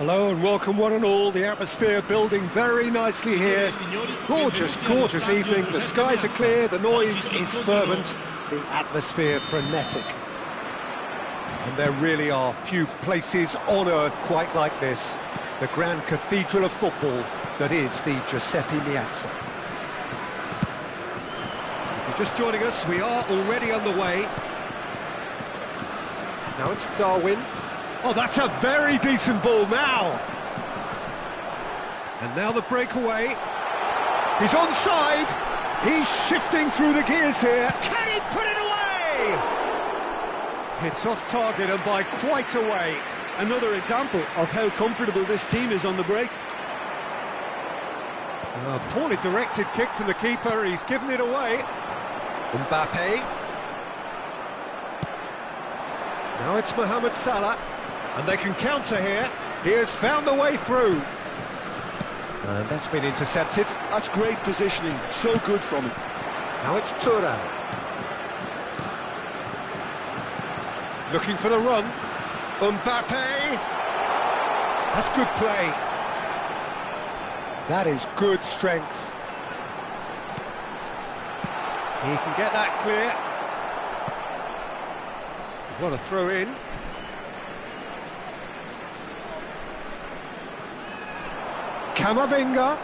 Hello and welcome one and all. The atmosphere building very nicely here. Gorgeous, gorgeous evening. The skies are clear, the noise is fervent, the atmosphere frenetic. And there really are few places on earth quite like this. The grand cathedral of football that is the Giuseppe Meazza. If you're just joining us, we are already underway. Now it's Darwin. Oh, that's a very decent ball now. And now the breakaway. He's onside. He's shifting through the gears here. Can he put it away? It's off target and by quite a way. Another example of how comfortable this team is on the break. A poorly directed kick from the keeper. He's given it away. Mbappe. Now it's Mohamed Salah. And they can counter here. He has found the way through. And that's been intercepted. That's great positioning. So good from him. Now it's Thuram. Looking for the run. Mbappe. That's good play. That is good strength. He can get that clear. He's got a throw in. Camavinga.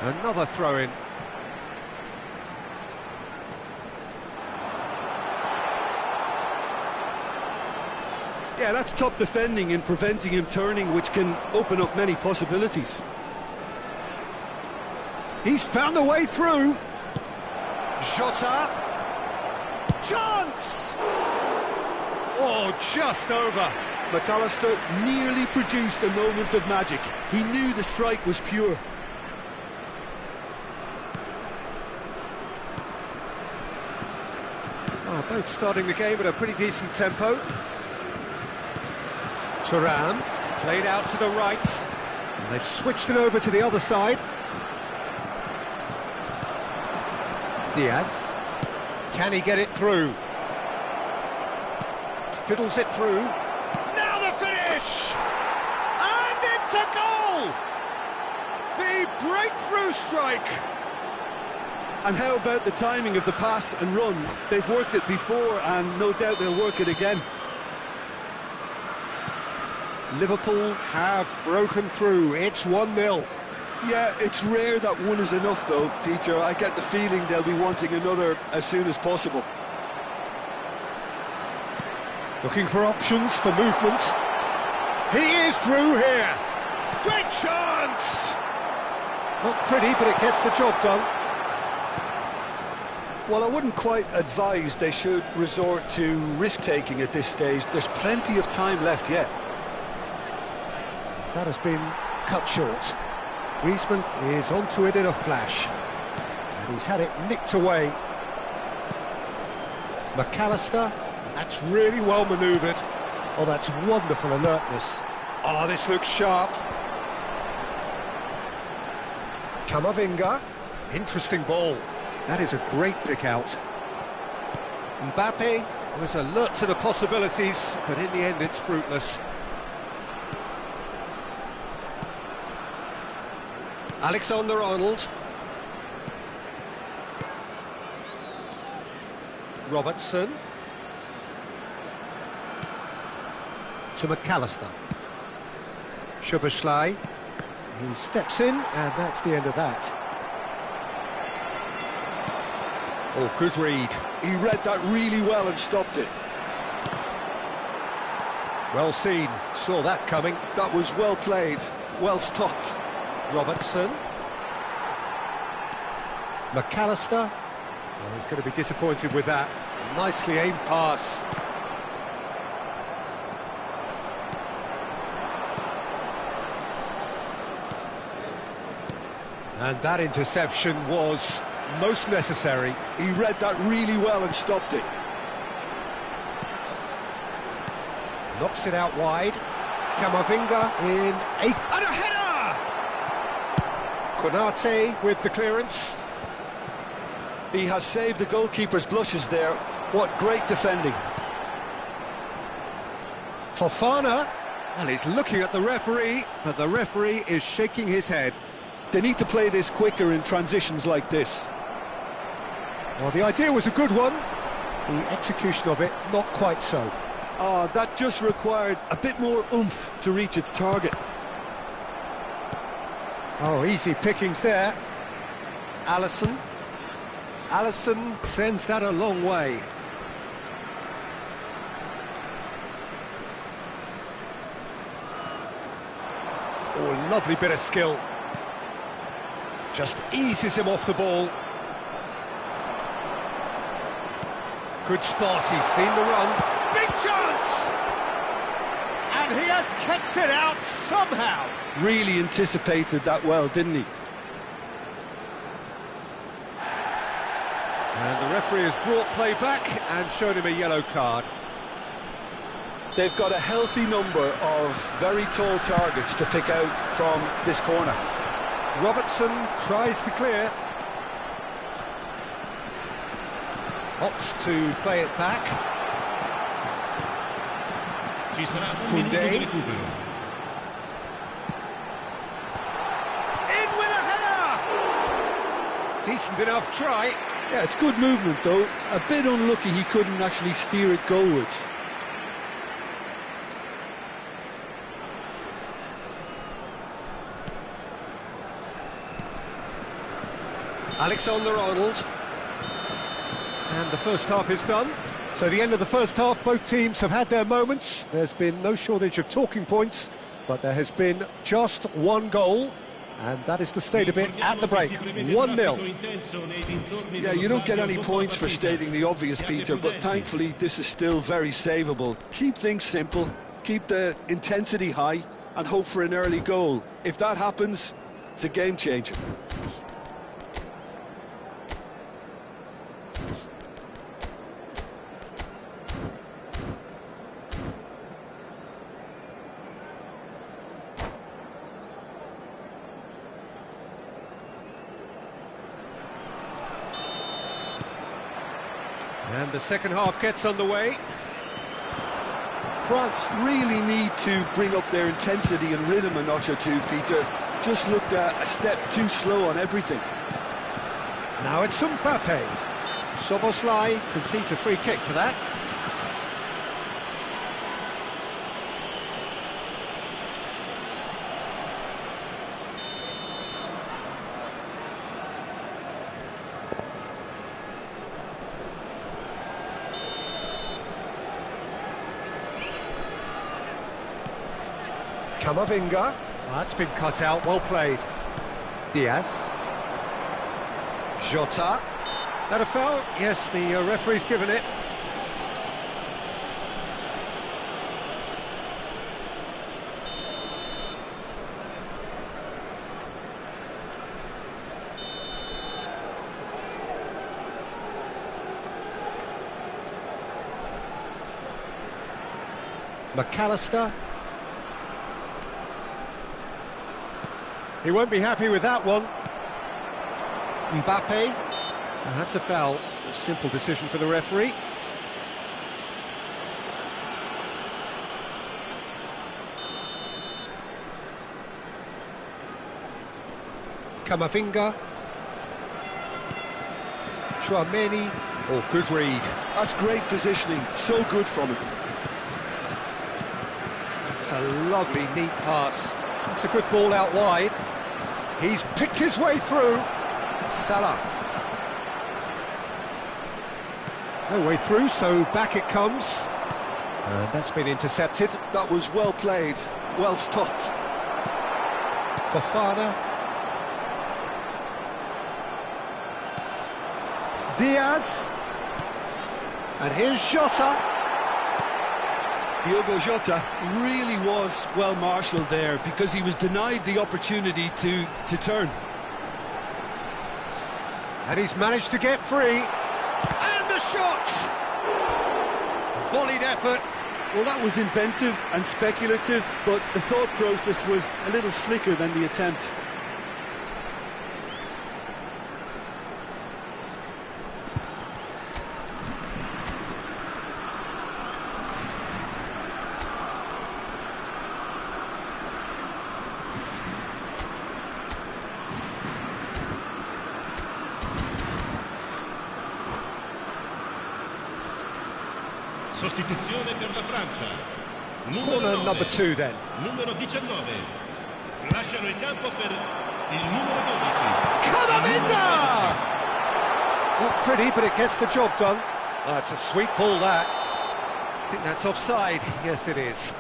Another throw-in. Yeah, that's top defending and preventing him turning, which can open up many possibilities. He's found a way through. Jota. Chance! Oh, just over. McAllister nearly produced a moment of magic. He knew the strike was pure. Oh, both starting the game at a pretty decent tempo. Thuram played out to the right. And they've switched it over to the other side. Diaz. Can he get it through? Fiddles it through. Now the finish! And it's a goal! The breakthrough strike! And how about the timing of the pass and run? They've worked it before and no doubt they'll work it again. Liverpool have broken through. It's 1-0. Yeah, it's rare that one is enough though, Peter. I get the feeling they'll be wanting another as soon as possible. Looking for options for movement. He is through here. Great chance! Not pretty, but it gets the job done. Well, I wouldn't quite advise they should resort to risk-taking at this stage. There's plenty of time left yet. That has been cut short. Griezmann is onto it in a flash. And he's had it nicked away. McAllister. That's really well manoeuvred. Oh, that's wonderful alertness. Oh, this looks sharp. Camavinga. Interesting ball. That is a great pick out. Mbappe was alert to the possibilities, but in the end it's fruitless. Alexander-Arnold. Robertson. To McAllister. Szoboszlai. He steps in, and that's the end of that. Oh, good read. He read that really well and stopped it. Well seen. Saw that coming. That was well played. Well stopped. Robertson. McAllister. Oh, he's going to be disappointed with that. Nicely aimed pass. And that interception was most necessary. He read that really well and stopped it. Knocks it out wide. Camavinga in and a header! Konate with the clearance. He has saved the goalkeeper's blushes there. What great defending. Fofana. Well, he's looking at the referee, but the referee is shaking his head. They need to play this quicker in transitions like this. Well, the idea was a good one. The execution of it, not quite so. Oh, that just required a bit more oomph to reach its target. Oh, easy pickings there. Alisson. Alisson sends that a long way. Oh, lovely bit of skill. Just eases him off the ball. Good spot, he's seen the run. Big chance! And he has kept it out somehow. Really anticipated that well, didn't he? And the referee has brought play back and shown him a yellow card. They've got a healthy number of very tall targets to pick out from this corner. Robertson tries to clear. Opts to play it back. Koundé. In with a header! Decent enough try. Yeah, it's good movement though. A bit unlucky he couldn't actually steer it goalwards. Alexander-Arnold. And the first half is done. So the end of the first half, both teams have had their moments. There's been no shortage of talking points, but there has been just one goal, and that is the state of it at the break. 1-0. Yeah, you don't get any points for stating the obvious, Peter, but thankfully this is still very savable. Keep things simple, keep the intensity high, and hope for an early goal. If that happens, it's a game changer. And the second half gets underway. France really need to bring up their intensity and rhythm a notch or two, Peter. Just looked a step too slow on everything. Now it's Mbappe. Soboslai concedes a free kick for that. Camavinga. That's been cut out, well played. Diaz. Jota. That a foul? Yes, the referee's given it. McAllister. He won't be happy with that one. Mbappe. And that's a foul. A simple decision for the referee. Camavinga. Chouameni. Oh, good read. That's great positioning. So good from him. That's a lovely, neat pass. It's a good ball out wide. He's picked his way through. Salah. No way through, so back it comes. And that's been intercepted. That was well played, well stopped. Fofana. Diaz. And here's Jota. Diogo Jota really was well marshalled there because he was denied the opportunity to turn. And he's managed to get free. And the shot! Volleyed effort. Well, that was inventive and speculative, but the thought process was a little slicker than the attempt. Sostituzione per la Francia. Corner Numero number 2 then. Numero 19. Lasciano il campo per il numero 12. Canavinda! Not pretty, but it gets the job done. Oh, it's a sweet ball, that. I think that's offside. Yes, it is.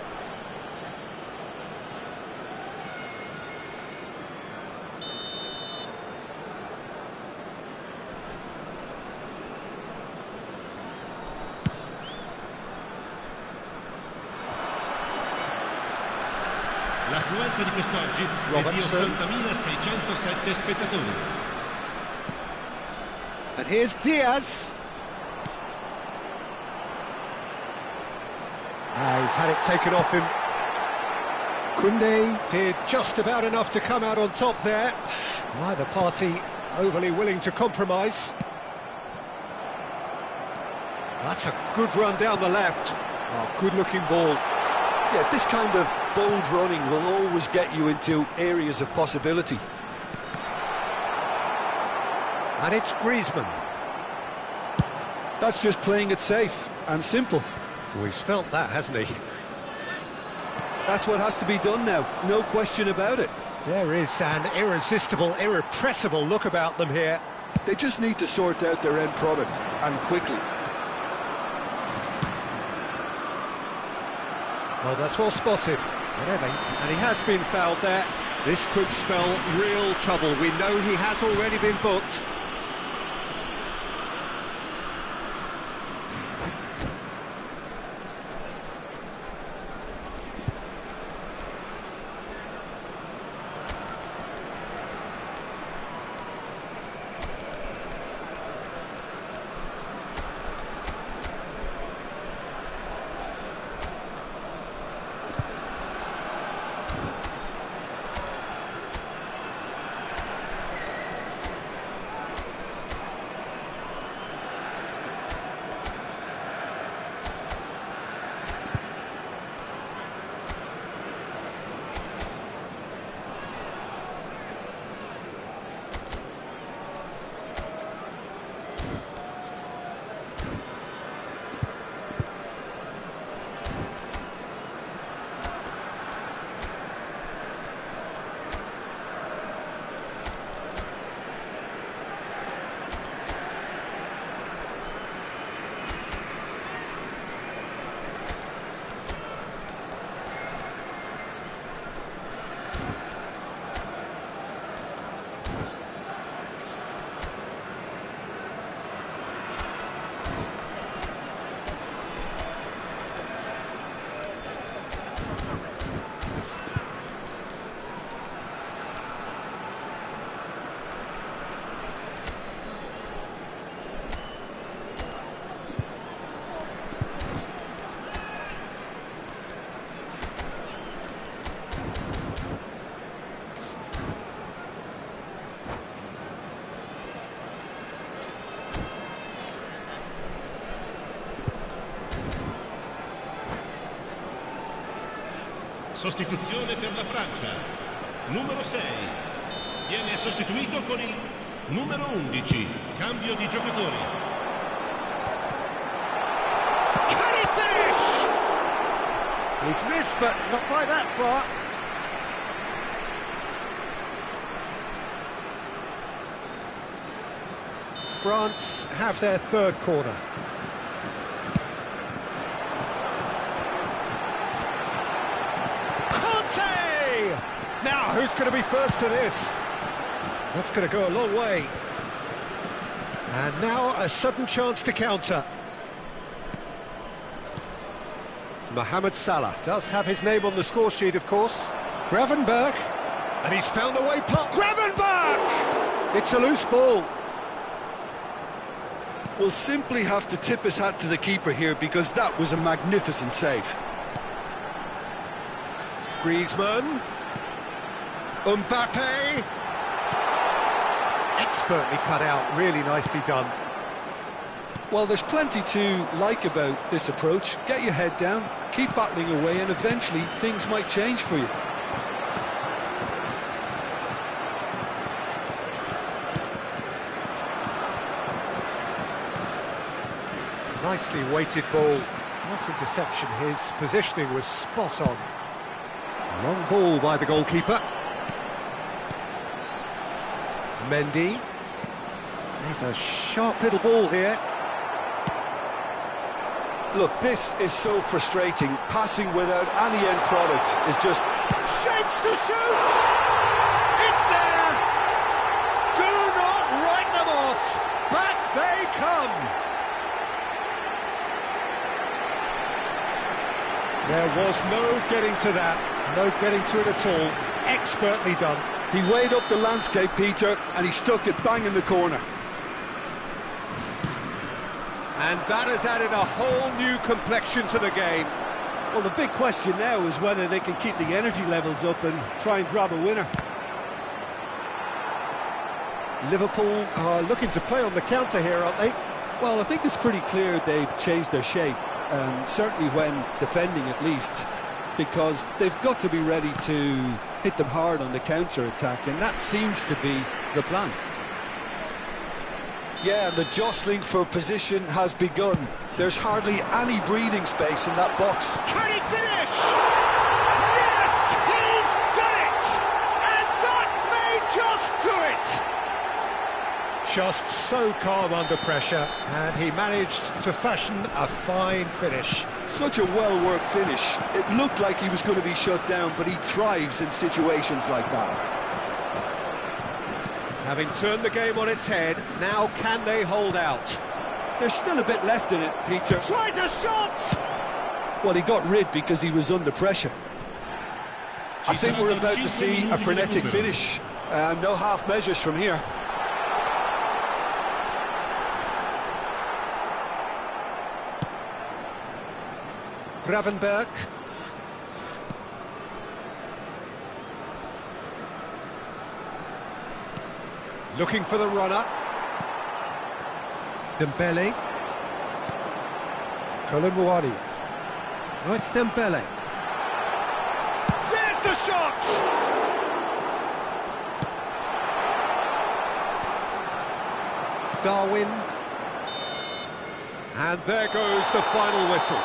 L'affluenza di quest'oggi è di 80.607 spettatori. And here's Diaz. He's had it taken off him. Koundé did just about enough to come out on top there. Neither party overly willing to compromise. That's a good run down the left. Oh, good-looking ball. Yeah, this kind of bold running will always get you into areas of possibility. And it's Griezmann. That's just playing it safe and simple. Oh, he's felt that, hasn't he? That's what has to be done now, no question about it. There is an irresistible, irrepressible look about them here. They just need to sort out their end product, and quickly. Well, that's well spotted. Whatever. And he has been fouled there. This could spell real trouble. We know he has already been booked. Sostituzione per la Francia. Numero 6. Viene sostituito con il numero 11. Cambio di giocatori. Can he finish? He's missed, but not by that far. France have their third corner. Now, who's going to be first to this? That's going to go a long way. And now a sudden chance to counter. Mohamed Salah does have his name on the score sheet, of course. Gravenberch, and he's found a way past. Gravenberch! It's a loose ball. Will simply have to tip his hat to the keeper here because that was a magnificent save. Griezmann. Mbappe. Expertly cut out, really nicely done. Well, there's plenty to like about this approach. Get your head down, keep battling away, and eventually things might change for you. Nicely weighted ball. Nice interception, his positioning was spot on. Long ball by the goalkeeper. Mendy. There's a sharp little ball here. Look, this is so frustrating. Passing without any end product is just... Shapes to shoot! It's there! Do not write them off! Back they come! There was no getting to that, no getting to it at all. Expertly done. He weighed up the landscape, Peter, and he stuck it bang in the corner. And that has added a whole new complexion to the game. Well, the big question now is whether they can keep the energy levels up and try and grab a winner. Liverpool are looking to play on the counter here, aren't they? Well, I think it's pretty clear they've changed their shape, certainly when defending at least, because they've got to be ready to hit them hard on the counter-attack, and that seems to be the plan. Yeah, the jostling for position has begun. There's hardly any breathing space in that box. Can he finish? Yes, he's done it! And that may just do it! Just so calm under pressure, and he managed to fashion a fine finish. Such a well-worked finish. It looked like he was going to be shut down, but he thrives in situations like that. Having turned the game on its head, now can they hold out? There's still a bit left in it, Peter. Tries a shot! Well, he got rid because he was under pressure. I think we're about to see a frenetic finish. No half measures from here. Gravenberg. Looking for the runner. Dembele. Colomboani. Oh, it's Dembele. There's the shot! Darwin. And there goes the final whistle.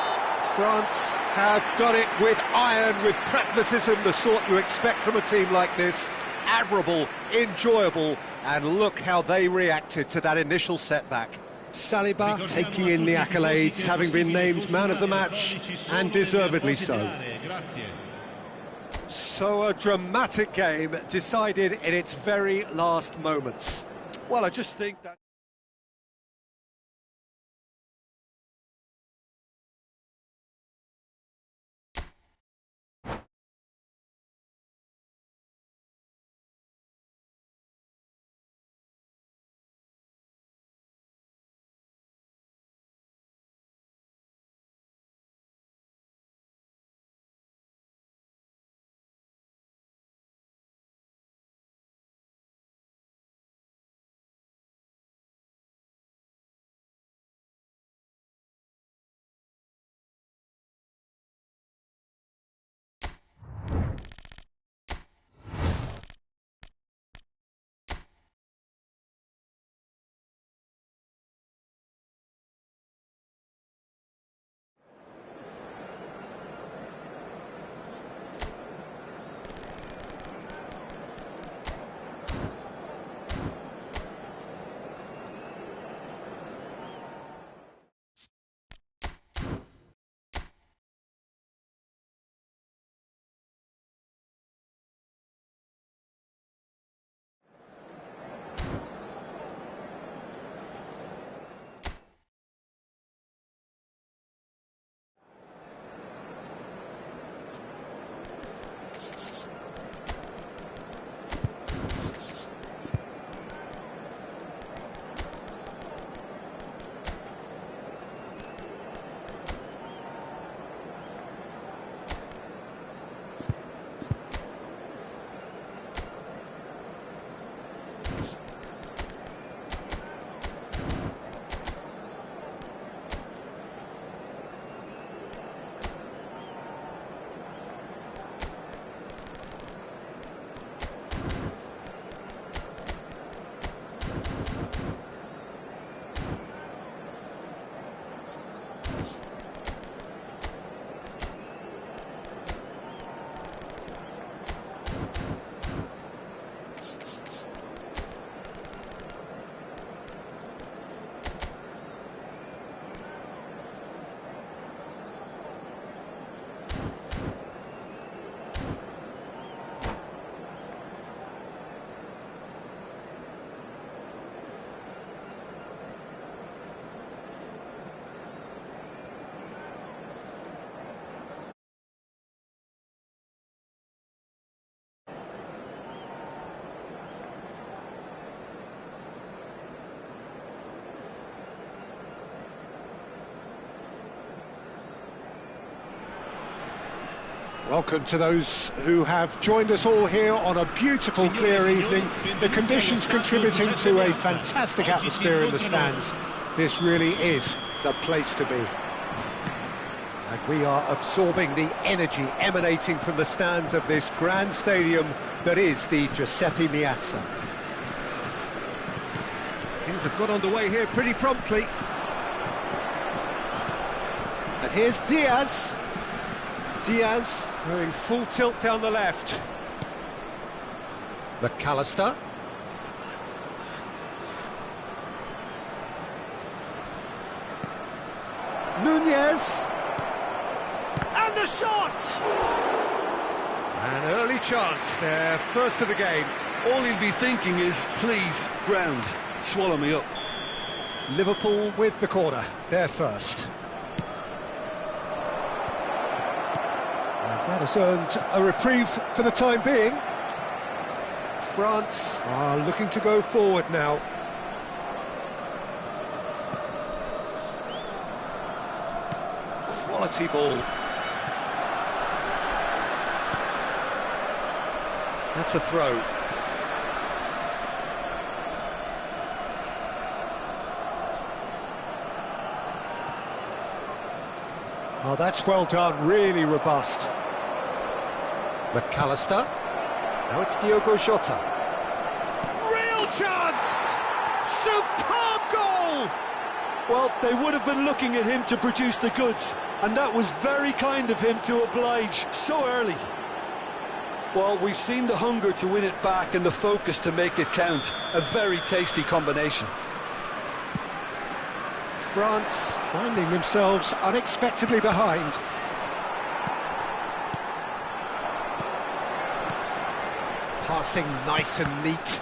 France have done it with iron, with pragmatism, the sort you expect from a team like this. Admirable, enjoyable, and look how they reacted to that initial setback. Saliba taking in the accolades, having been named man of the match, and deservedly so. So a dramatic game decided in its very last moments. Well, I just think that... Welcome to those who have joined us all here on a beautiful, clear evening. The conditions contributing to a fantastic atmosphere in the stands. This really is the place to be. And we are absorbing the energy emanating from the stands of this grand stadium that is the Giuseppe Meazza. Things have got underway here pretty promptly. And here's Diaz. Diaz going full tilt down the left. McAllister. Nunez. And the shot! An early chance, their first of the game. All he'll be thinking is, please, ground, swallow me up. Liverpool with the corner, their first. That has earned a reprieve for the time being. France are looking to go forward now. Quality ball. That's a throw. Oh, that's well done, really robust. McAllister. Now it's Diogo Jota. Real chance! Superb goal! Well, they would have been looking at him to produce the goods, and that was very kind of him to oblige so early. Well, we've seen the hunger to win it back and the focus to make it count. A very tasty combination. France finding themselves unexpectedly behind. Passing nice and neat.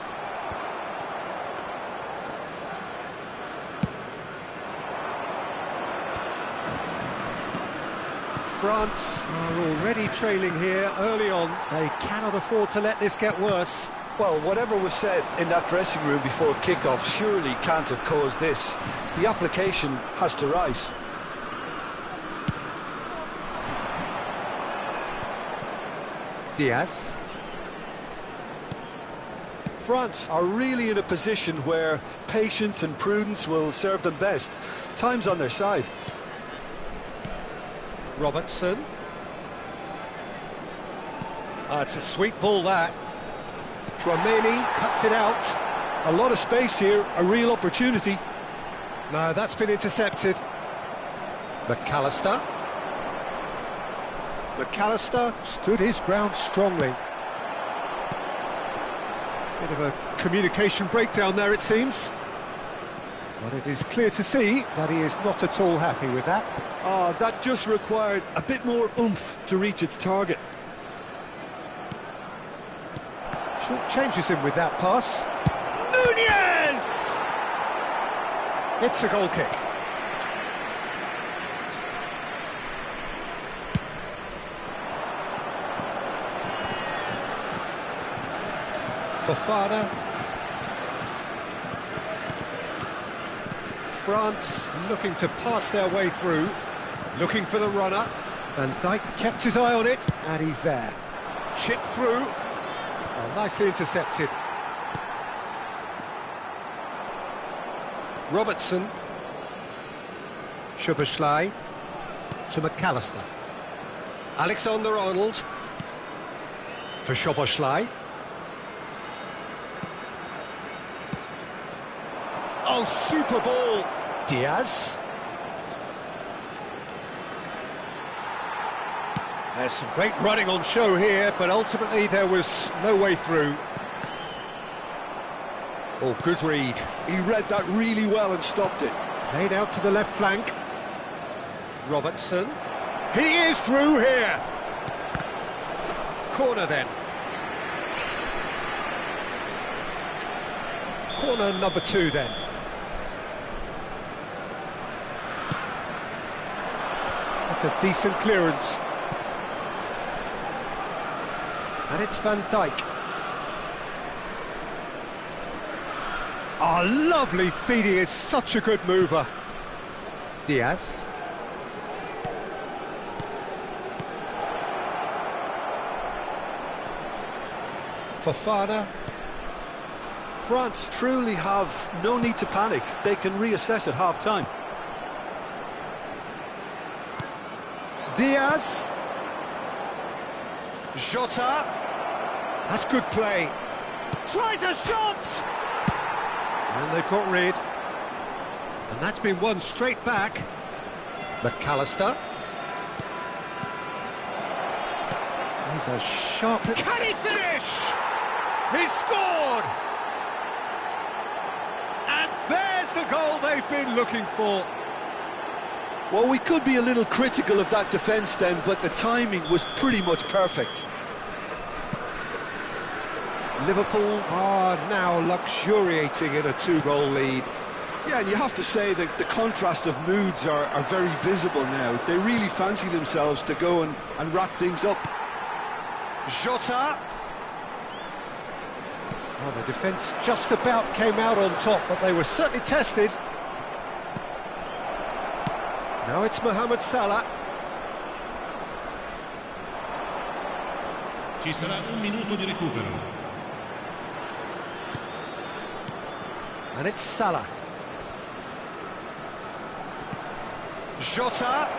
France are already trailing here early on. They cannot afford to let this get worse. Well, whatever was said in that dressing room before kickoff surely can't have caused this. The application has to rise. Diaz. France are really in a position where patience and prudence will serve them best. Time's on their side. Robertson. It's a sweet ball, that. Tramini cuts it out. A lot of space here, a real opportunity. No, that's been intercepted. McAllister. McAllister stood his ground strongly. Bit of a communication breakdown there, it seems. But it is clear to see that he is not at all happy with that. That just required a bit more oomph to reach its target. Short changes him with that pass. Nunez! It's a goal kick. Fofana. France looking to pass their way through, looking for the runner. Van Dijk kept his eye on it, and he's there. Chip through. Oh, nicely intercepted. Robertson. Szoboszlai to McAllister. Alexander-Arnold for Szoboszlai. Oh, super ball! Diaz. There's some great running on show here, but ultimately there was no way through. Oh, good read. He read that really well and stopped it. Played out to the left flank. Robertson. He is through here! Corner then. Corner number 2 then. That's a decent clearance. And it's Van Dijk. Oh, lovely feed. He is such a good mover. Diaz. Fofana. France truly have no need to panic. They can reassess at half-time. Diaz. Jota. That's good play. Tries a shot! And they've got rid. And that's been won straight back. McAllister. He's a sharp... Can he finish? He's scored! And there's the goal they've been looking for. Well, we could be a little critical of that defence then, but the timing was pretty much perfect. Liverpool are now luxuriating in a 2-goal lead. Yeah, and you have to say that the contrast of moods are very visible now. They really fancy themselves to go and wrap things up. Jota. Well, the defence just about came out on top, but they were certainly tested. Now it's Mohamed Salah. Ci sarà un minuto di recupero. And it's Salah. Jota.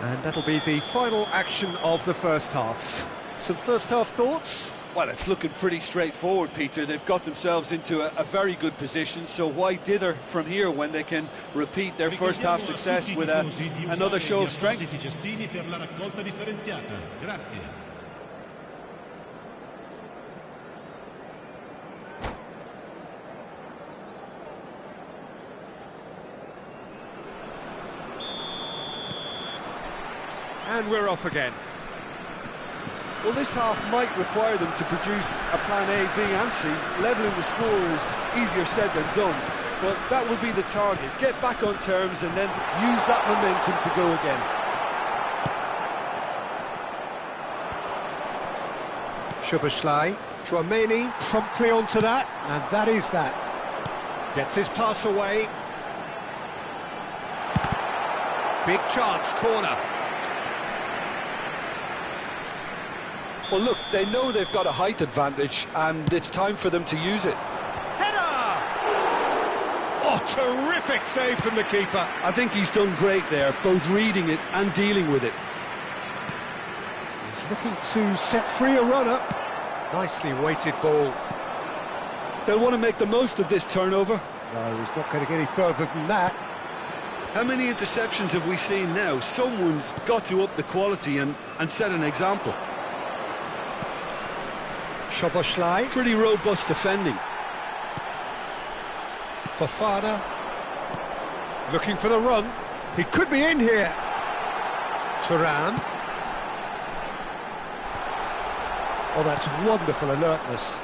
And that'll be the final action of the first half. Some first half thoughts? Well, it's looking pretty straightforward, Peter. They've got themselves into a very good position, so why dither from here when they can repeat their first half success with another show of strength? And we're off again. Well, this half might require them to produce a plan A, B and C. Levelling the score is easier said than done, but that will be the target. Get back on terms and then use that momentum to go again. Szoboszlai. Tchouameni promptly onto that, and that is that. Gets his pass away. Big chance, corner. Well, look, they know they've got a height advantage, and it's time for them to use it. Header! Oh, terrific save from the keeper. I think he's done great there, both reading it and dealing with it. He's looking to set free a runner. Nicely weighted ball. They'll want to make the most of this turnover. No, he's not going to get any further than that. How many interceptions have we seen now? Someone's got to up the quality and set an example. Szoboszlai. Pretty robust defending. Fofana. Looking for the run. He could be in here. Thuram. Oh, that's wonderful alertness.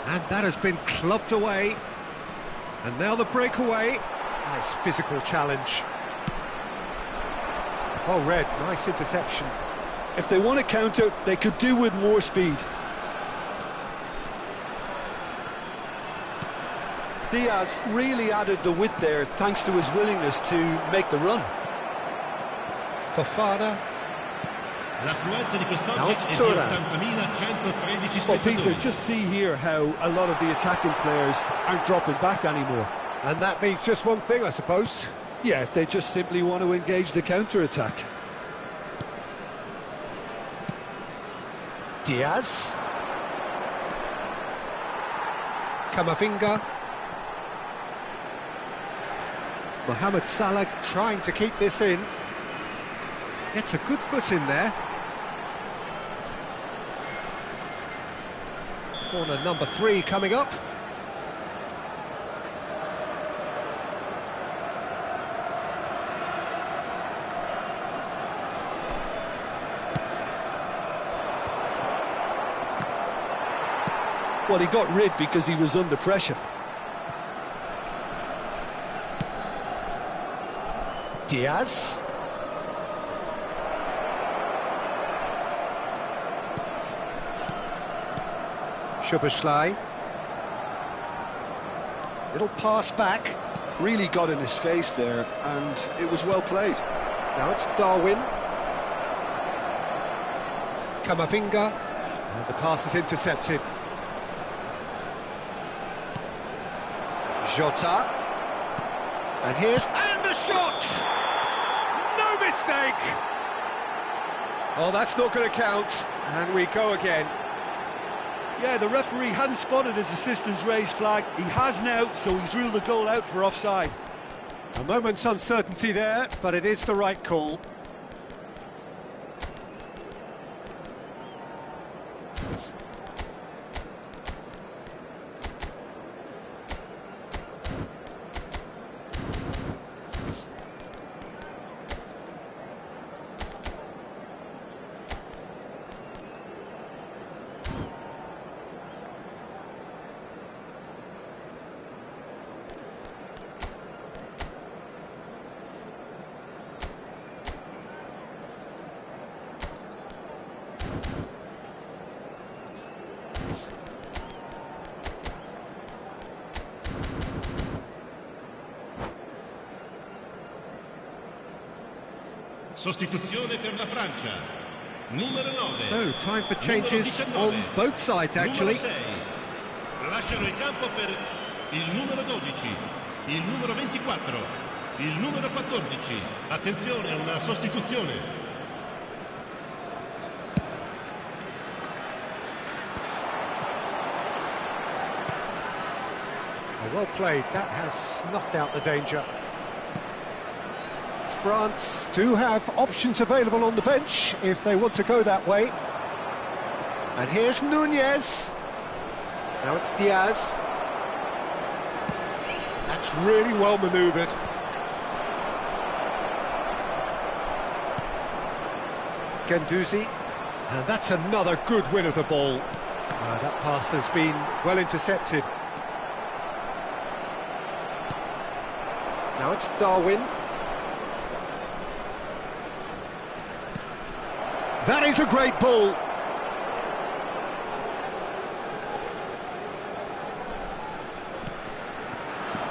And that has been clubbed away. And now the breakaway. Nice physical challenge. Oh, Red, nice interception. If they want to counter, they could do with more speed. Diaz really added the width there thanks to his willingness to make the run. Fofana. Now it's Thuram. Well, Peter, just see here how a lot of the attacking players aren't dropping back anymore. And that means just one thing, I suppose. Yeah, they just simply want to engage the counter-attack. Diaz. Camavinga. Mohamed Salah trying to keep this in. Gets a good foot in there. Corner number 3 coming up. Well, he got rid because he was under pressure. Diaz. Szoboszlai. Little pass back. Really got in his face there, and it was well played. Now it's Darwin. Camavinga, and the pass is intercepted. Jota, and the shot! No mistake! Oh, that's not going to count, and we go again. Yeah, the referee hadn't spotted his assistant's raised flag. He has now, so he's ruled the goal out for offside. A moment's uncertainty there, but it is the right call. Sostituzione per la Francia. Numero 9. So, time for changes on both sides, actually. Numero 6. Lasciano il campo per il numero 12, il numero 24, il numero 14. Attenzione, una sostituzione. Oh, well played. That has snuffed out the danger. France do have options available on the bench if they want to go that way. And here's Nunez. Now it's Diaz. That's really well manoeuvred. Guendouzi. And that's another good win of the ball. That pass has been well intercepted. Now it's Darwin. That is a great ball.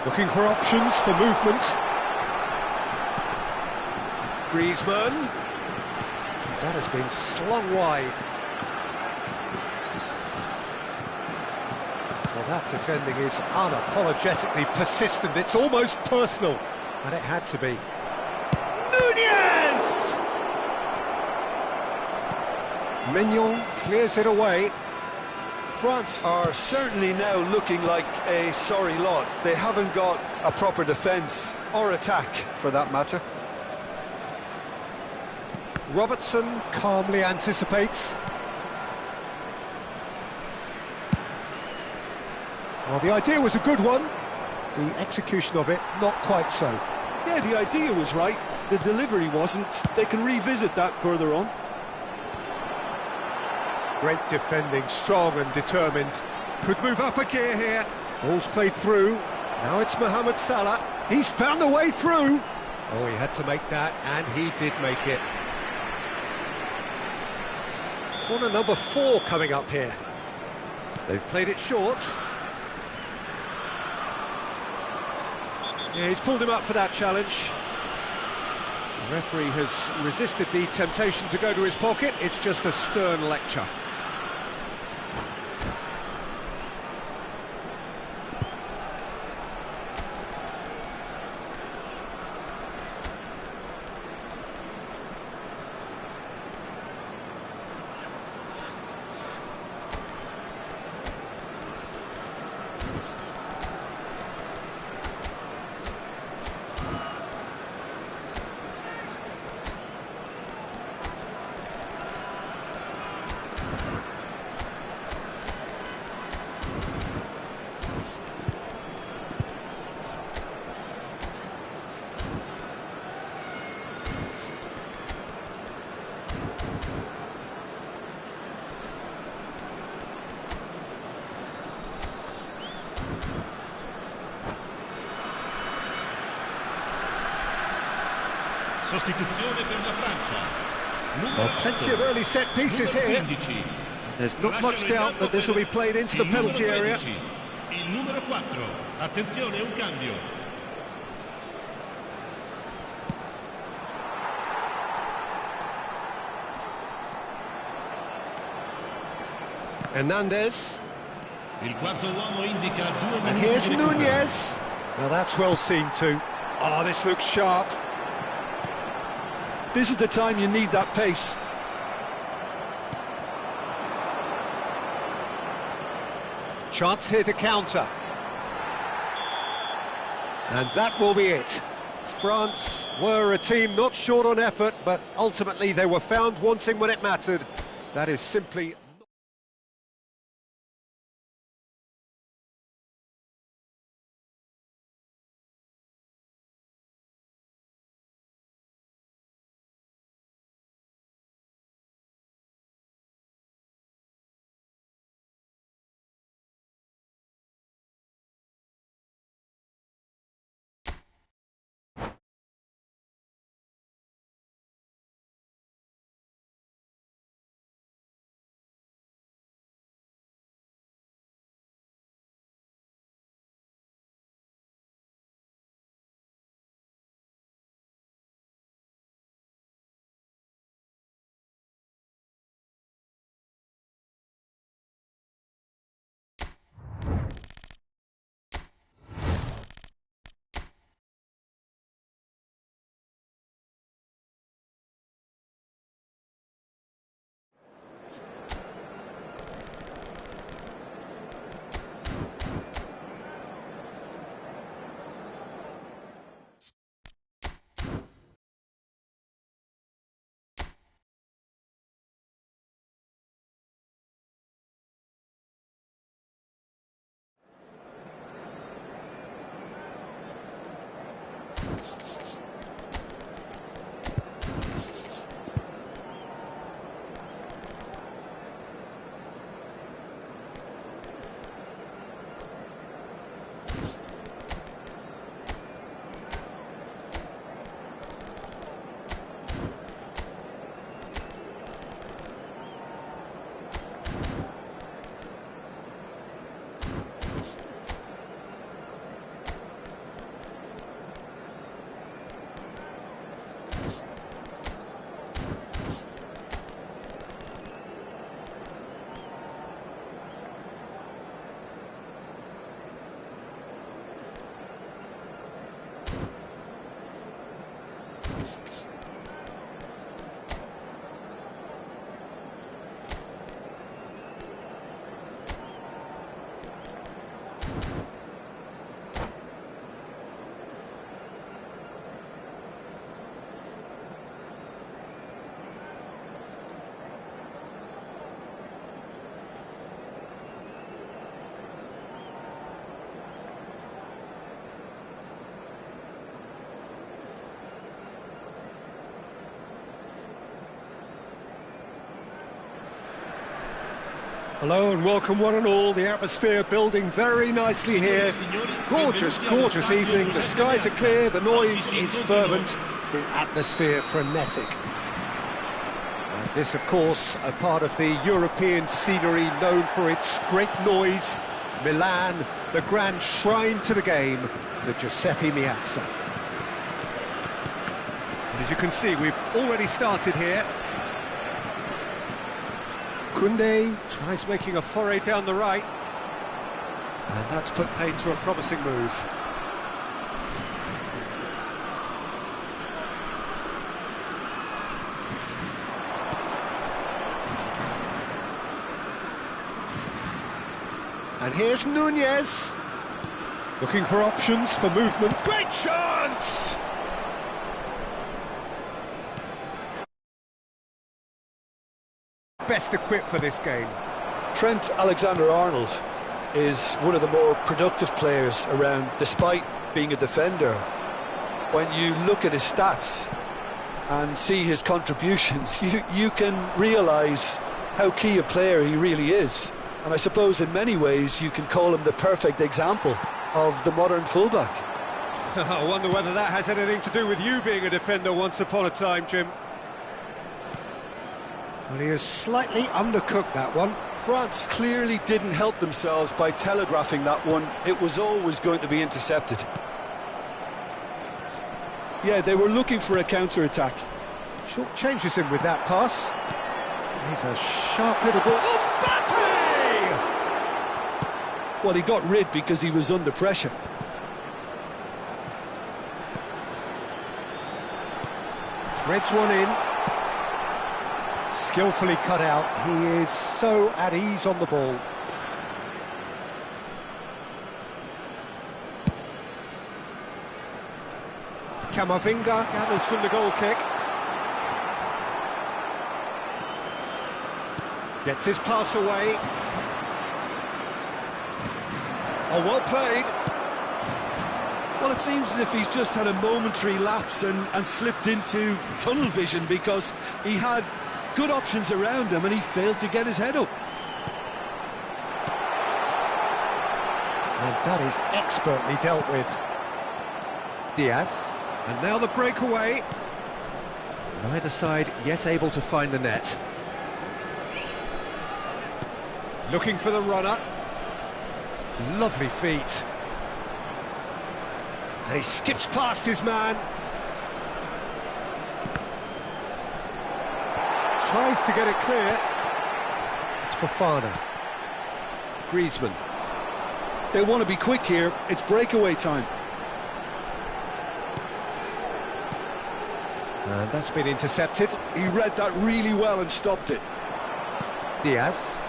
Looking for options for movement. Griezmann. That has been slung wide. Well, that defending is unapologetically persistent. It's almost personal. And it had to be. Nunez! Mignon clears it away. France are certainly now looking like a sorry lot. They haven't got a proper defence, or attack, for that matter. Robertson calmly anticipates. Well, the idea was a good one. The execution of it, not quite so. Yeah, the idea was right. The delivery wasn't. They can revisit that further on. Great defending, strong and determined. Could move up a gear here. Ball's played through. Now it's Mohamed Salah. He's found a way through. Oh, he had to make that, and he did make it. Corner number 4 coming up here. They've played it short. Yeah, he's pulled him up for that challenge. The referee has resisted the temptation to go to his pocket. It's just a stern lecture. Sostituzione per la Francia. Well, plenty of early set pieces here. There's not much doubt that this will be played into the penalty area. Il numero 4. Attenzione, un cambio. Hernandez. Il quarto uomo indica 2 And minuti here's di recupero. Nunez. Now that's well seen too. Oh, this looks sharp. This is the time you need that pace. Chance here to counter. And that will be it. France were a team not short on effort, but ultimately they were found wanting when it mattered. That is simply... Hello and welcome one and all. The atmosphere building very nicely here. Gorgeous, gorgeous evening. The skies are clear, the noise is fervent, the atmosphere frenetic. And this, of course, a part of the European scenery known for its great noise. Milan, the grand shrine to the game, the Giuseppe Meazza. And as you can see, we've already started here. Koundé tries making a foray down the right, and that's put paid to a promising move. And here's Nunez, looking for options for movement. Great chance! Best equipped for this game. Trent Alexander-Arnold is one of the more productive players around, despite being a defender. When you look at his stats and see his contributions, you can realise how key a player he really is. And I suppose in many ways you can call him the perfect example of the modern fullback. I wonder whether that has anything to do with you being a defender once upon a time, Jim. Well, he has slightly undercooked that one. France clearly didn't help themselves by telegraphing that one. It was always going to be intercepted. Yeah, they were looking for a counter-attack. Short changes him with that pass. He's a sharp little ball. Mbappe! Well, he got rid because he was under pressure. Threads one in. Skillfully cut out. He is so at ease on the ball. Camavinga gathers from the goal kick. Gets his pass away. Oh, well played. Well, it seems as if he's just had a momentary lapse and slipped into tunnel vision, because he had good options around him and he failed to get his head up. And that is expertly dealt with. Diaz. And now the breakaway. Neither side yet able to find the net. Looking for the runner. Lovely feet. And he skips past his man. Tries to get it clear. It's Fofana. Griezmann. They want to be quick here. It's breakaway time. And that's been intercepted. He read that really well and stopped it. Diaz.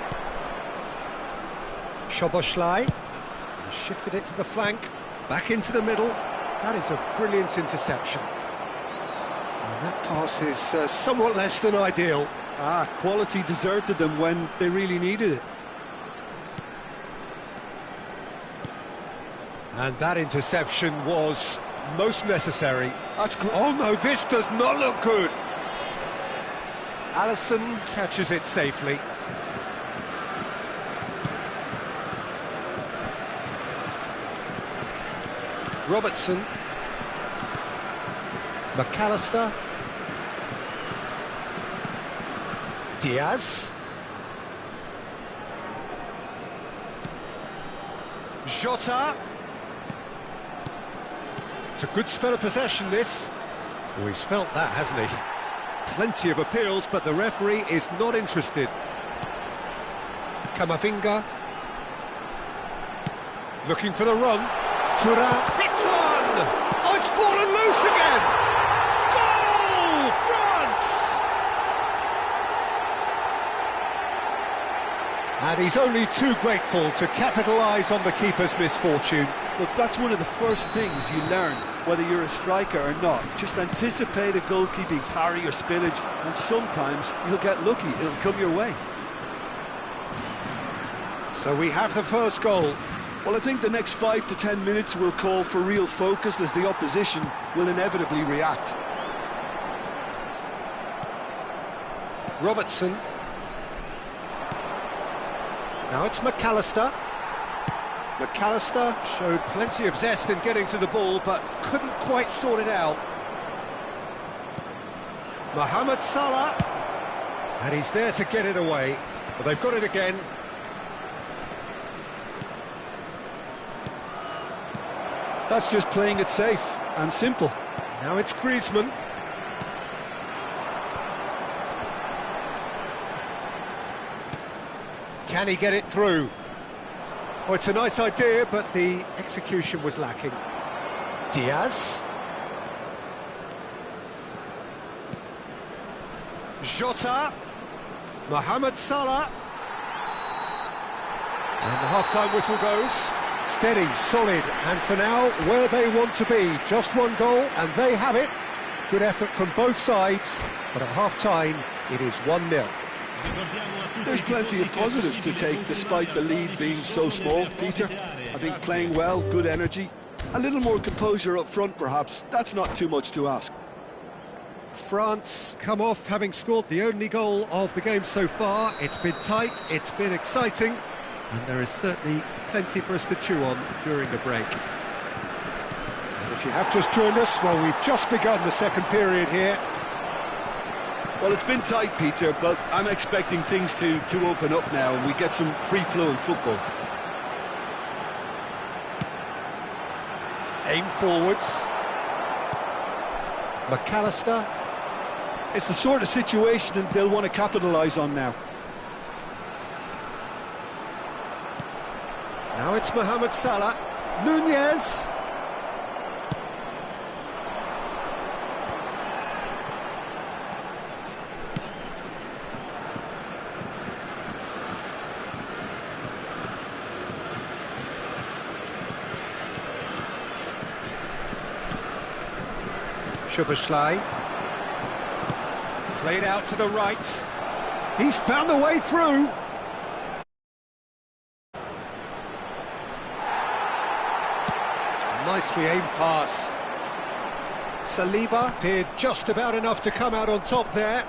Szoboszlai. He shifted it to the flank. Back into the middle. That is a brilliant interception. And that pass is somewhat less than ideal. Quality deserted them when they really needed it. And that interception was most necessary. That's oh no, this does not look good. Alisson catches it safely. Robertson. McAllister. Diaz. Jota. It's a good spell of possession, this. Oh, he's felt that, hasn't he? Plenty of appeals, but the referee is not interested. Camavinga. Looking for the run. Thuram hits one! Oh, it's fallen loose again! Goal! France! And he's only too grateful to capitalise on the keeper's misfortune. Look, that's one of the first things you learn, whether you're a striker or not. Just anticipate a goalkeeping parry or spillage, and sometimes you'll get lucky. It'll come your way. So we have the first goal. Well, I think the next 5 to 10 minutes will call for real focus, as the opposition will inevitably react. Robertson. Now it's McAllister. McAllister showed plenty of zest in getting to the ball, but couldn't quite sort it out. Mohamed Salah. And he's there to get it away. But they've got it again. That's just playing it safe and simple. Now it's Griezmann. Can he get it through? Oh, it's a nice idea, but the execution was lacking. Diaz. Jota. Mohamed Salah. And the half-time whistle goes. Steady, solid, and for now, where they want to be. Just one goal, and they have it. Good effort from both sides, but at half-time, it is 1-0. There's plenty of positives to take, despite the lead being so small, Peter. I think playing well, good energy, a little more composure up front, perhaps. That's not too much to ask. France come off having scored the only goal of the game so far. It's been tight, it's been exciting, and there is certainly plenty for us to chew on during the break. And if you have just joined us, well, we've just begun the second period here. Well, it's been tight, Peter, but I'm expecting things to open up now and we get some free-flowing football. Aim forwards. McAllister. It's the sort of situation that they'll want to capitalise on now. Now it's Mohamed Salah. Nunez. Szoboszlai. Played out to the right. He's found a way through. Nicely aimed pass. Saliba did just about enough to come out on top there.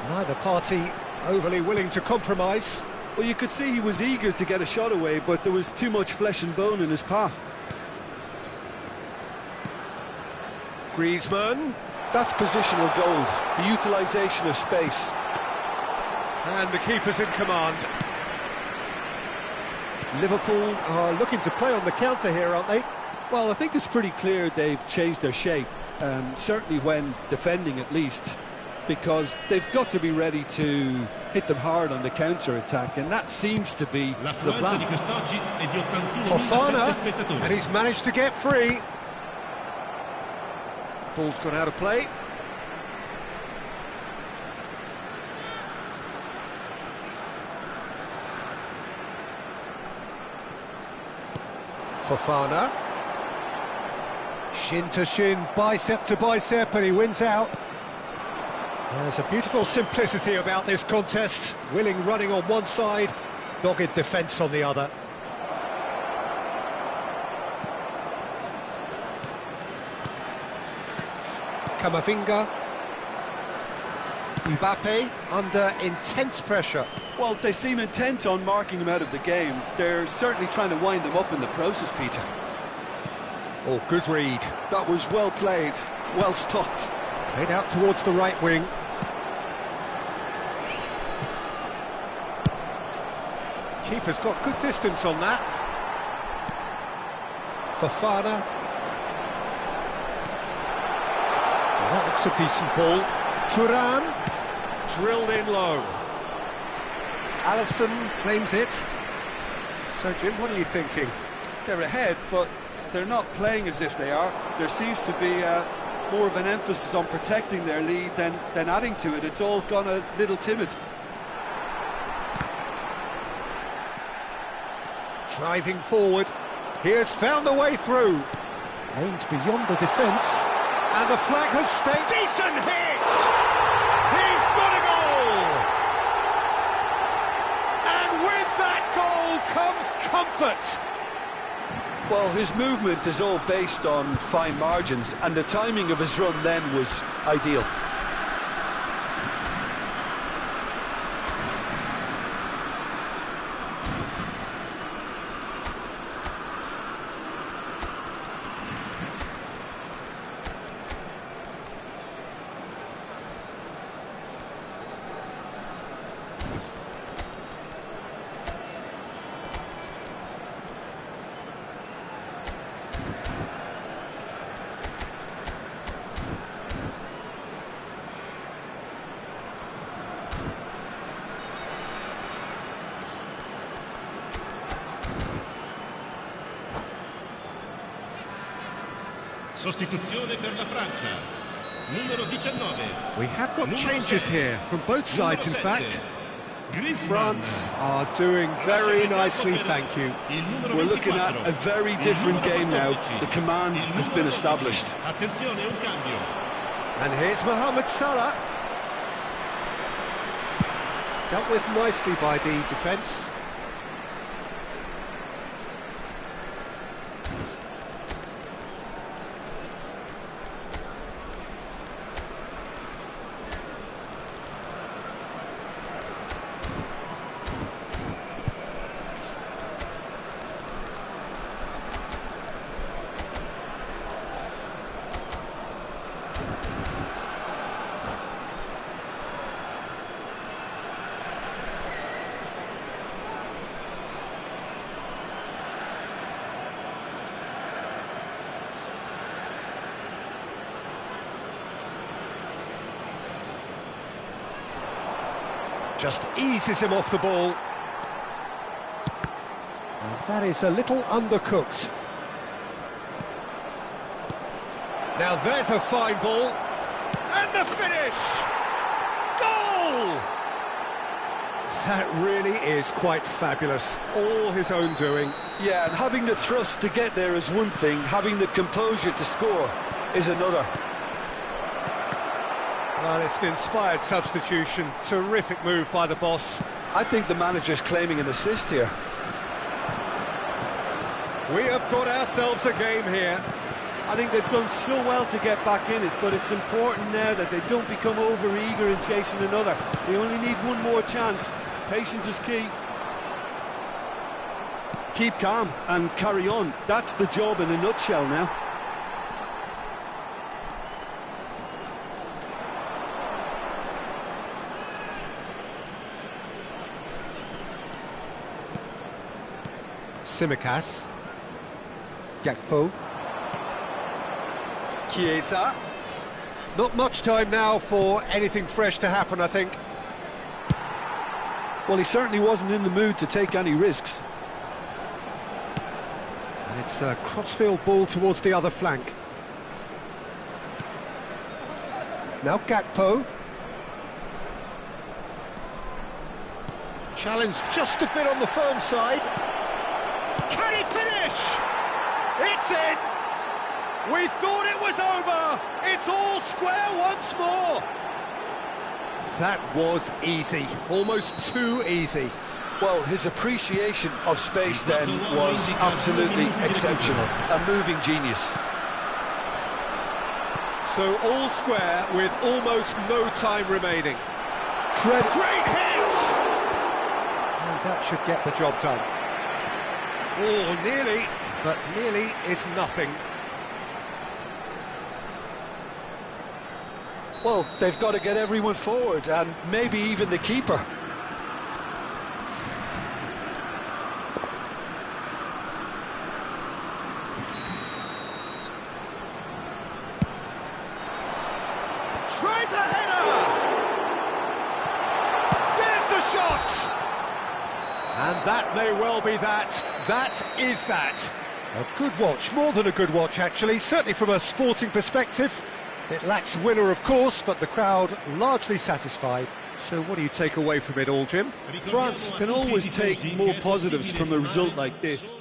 Neither party overly willing to compromise. Well, you could see he was eager to get a shot away, but there was too much flesh and bone in his path. Griezmann. That's positional goal, the utilisation of space. And the keeper's in command. Liverpool are looking to play on the counter here, aren't they? Well, I think it's pretty clear they've changed their shape, certainly when defending at least, because they've got to be ready to hit them hard on the counter-attack, and that seems to be the plan. Fofana, and he's managed to get free. Ball's gone out of play. Fofana. Shin to shin, bicep to bicep, and he wins out. There's a beautiful simplicity about this contest. Willing running on one side, dogged defence on the other. Camavinga. Mbappe under intense pressure. Well, they seem intent on marking him out of the game. They're certainly trying to wind him up in the process, Peter. Oh, good read. That was well played, well stopped. Played out towards the right wing. Keeper's got good distance on that. Fofana. Well, that looks a decent ball. Thuram. Drilled in low. Alisson claims it. So, Jim, what are you thinking? They're ahead, but they're not playing as if they are. There seems to be more of an emphasis on protecting their lead than adding to it. It's all gone a little timid. Driving forward. He has found a way through. Aimed beyond the defence. And the flag has stayed. Decent hit! He's got a goal! And with that goal comes comfort. Well, his movement is all based on fine margins, and the timing of his run then was ideal. Sostituzione per la Francia. Numero 19. We have got changes here from both sides, in fact. France are doing very nicely, thank you. We're looking at a very different game now. The command has been established. Attenzione, un cambio. And here's Mohamed Salah. Dealt with nicely by the defence. Just eases him off the ball. And that is a little undercooked. Now there's a fine ball. And the finish! Goal! That really is quite fabulous. All his own doing. Yeah, and having the thrust to get there is one thing, having the composure to score is another. Well, it's an inspired substitution. Terrific move by the boss. I think the manager's claiming an assist here. We have got ourselves a game here. I think they've done so well to get back in it, but it's important now that they don't become over-eager in chasing another. They only need one more chance. Patience is key. Keep calm and carry on. That's the job in a nutshell now. Tsimikas. Gakpo. Chiesa. Not much time now for anything fresh to happen, I think. Well, he certainly wasn't in the mood to take any risks. And it's a crossfield ball towards the other flank. Now Gakpo. Challenge just a bit on the firm side. Can he finish? It's in! We thought it was over! It's all square once more! That was easy, almost too easy. Well, his appreciation of space then was absolutely exceptional. A moving genius. So all square with almost no time remaining. Great hit! And that should get the job done. Oh, nearly, but nearly is nothing. Well, they've got to get everyone forward, and maybe even the keeper. Tries a header! There's the shot! And that may well be that. That is that. A good watch, more than a good watch actually, certainly from a sporting perspective. It lacks winner, of course, but the crowd largely satisfied. So what do you take away from it all, Jim? France can always take more positives from a result like this.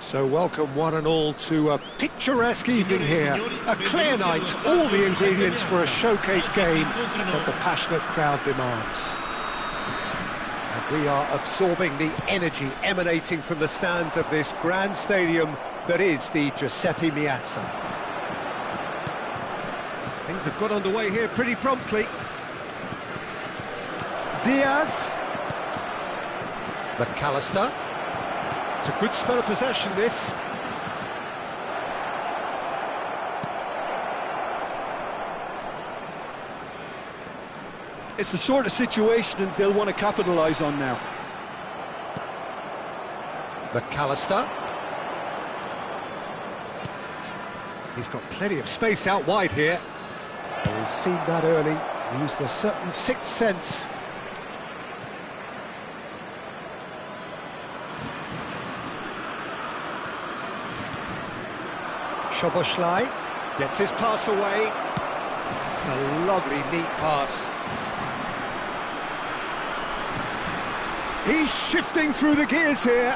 So welcome one and all to a picturesque evening here. A clear night, all the ingredients for a showcase game that the passionate crowd demands. And we are absorbing the energy emanating from the stands of this grand stadium that is the Giuseppe Meazza. Things have got underway here pretty promptly. Diaz. McAllister. It's a good spell of possession, this. It's the sort of situation that they'll want to capitalise on now. McAllister. He's got plenty of space out wide here. And he's seen that early, used a certain sixth sense. Szoboszlai gets his pass away. That's a lovely, neat pass. He's shifting through the gears here.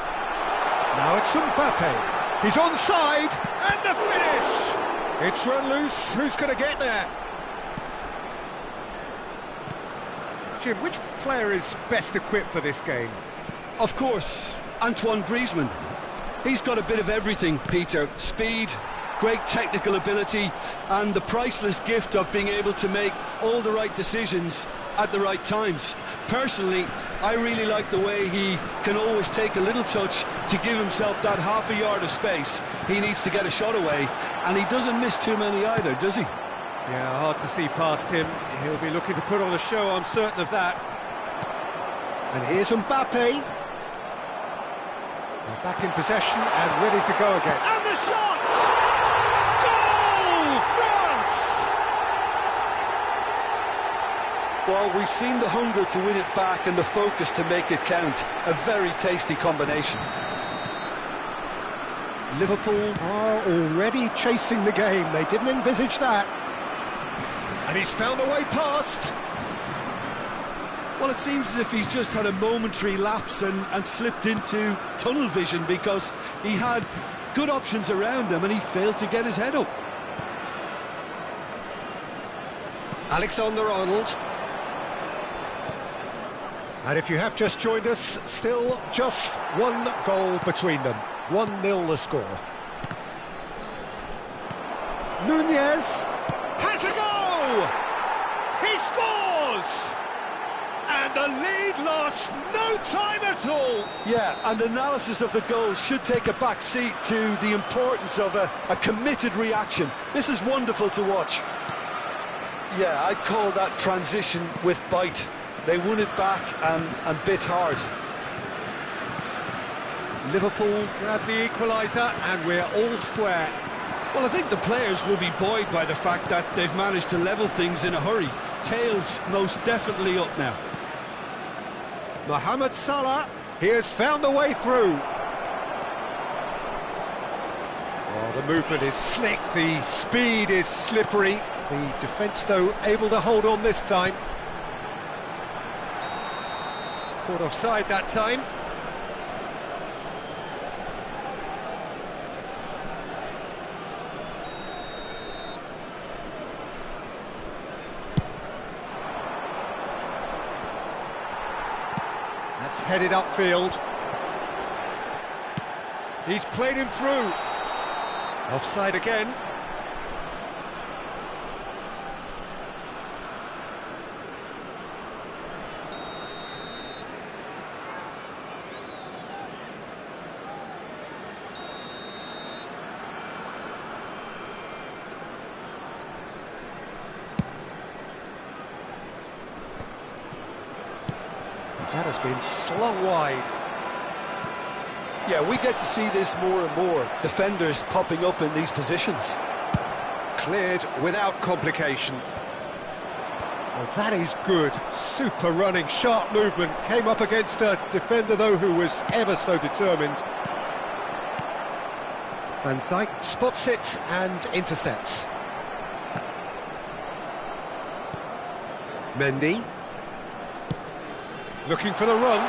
Now it's Mbappe. He's onside, and the finish! It's run loose. Who's going to get there? Jim, which player is best equipped for this game? Of course, Antoine Griezmann. He's got a bit of everything, Peter. Speed, great technical ability, and the priceless gift of being able to make all the right decisions at the right times. Personally, I really like the way he can always take a little touch to give himself that half a yard of space. He needs to get a shot away, and he doesn't miss too many either, does he? Yeah, hard to see past him. He'll be looking to put on a show, I'm certain of that. And here's Mbappe. Back in possession and ready to go again. And the shot! Goal! France! Well, we've seen the hunger to win it back and the focus to make it count. A very tasty combination. Liverpool are already chasing the game. They didn't envisage that. And he's found a way past. Well, it seems as if he's just had a momentary lapse and slipped into tunnel vision, because he had good options around him and he failed to get his head up. Alexander-Arnold. And if you have just joined us, still just one goal between them. 1-0 the score. Nunez has a go! He scores! And the lead lost no time at all. Yeah, and analysis of the goal should take a back seat to the importance of a committed reaction. This is wonderful to watch. Yeah, I'd call that transition with bite. They won it back and bit hard. Liverpool grab the equaliser and we're all square. Well, I think the players will be buoyed by the fact that they've managed to level things in a hurry. Tails most definitely up now. Mohamed Salah, he has found a way through. Oh, the movement is slick, the speed is slippery. The defence, though, able to hold on this time. Caught offside that time. That's headed upfield. He's played him through. Offside again. That has been slung wide. Yeah, we get to see this more and more. Defenders popping up in these positions. Cleared without complication. Well, that is good. Super running, sharp movement. Came up against a defender, though, who was ever so determined. Van Dijk spots it and intercepts. Mendy. Looking for the run.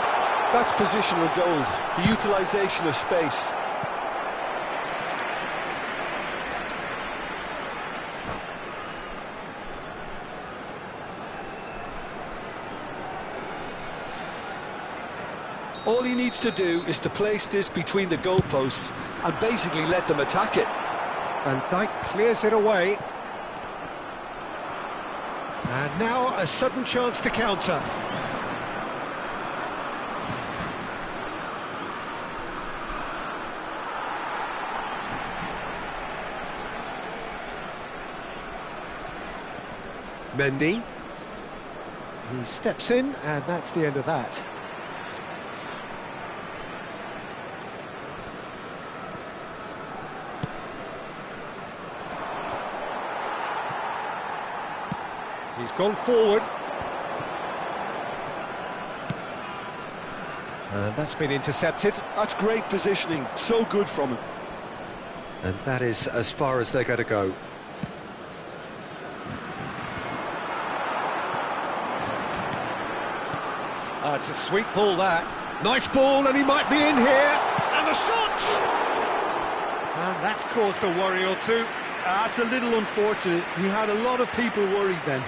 That's positional gold, the utilisation of space. All he needs to do is to place this between the goalposts and basically let them attack it. Van Dijk clears it away. And now a sudden chance to counter. Mendy. He steps in, and that's the end of that. He's gone forward. And that's been intercepted. That's great positioning, so good from him. And that is as far as they're going to go. It's a sweet ball, that. Nice ball, and he might be in here. And the shot! And that's caused a worry or two. That's a little unfortunate. He had a lot of people worried then.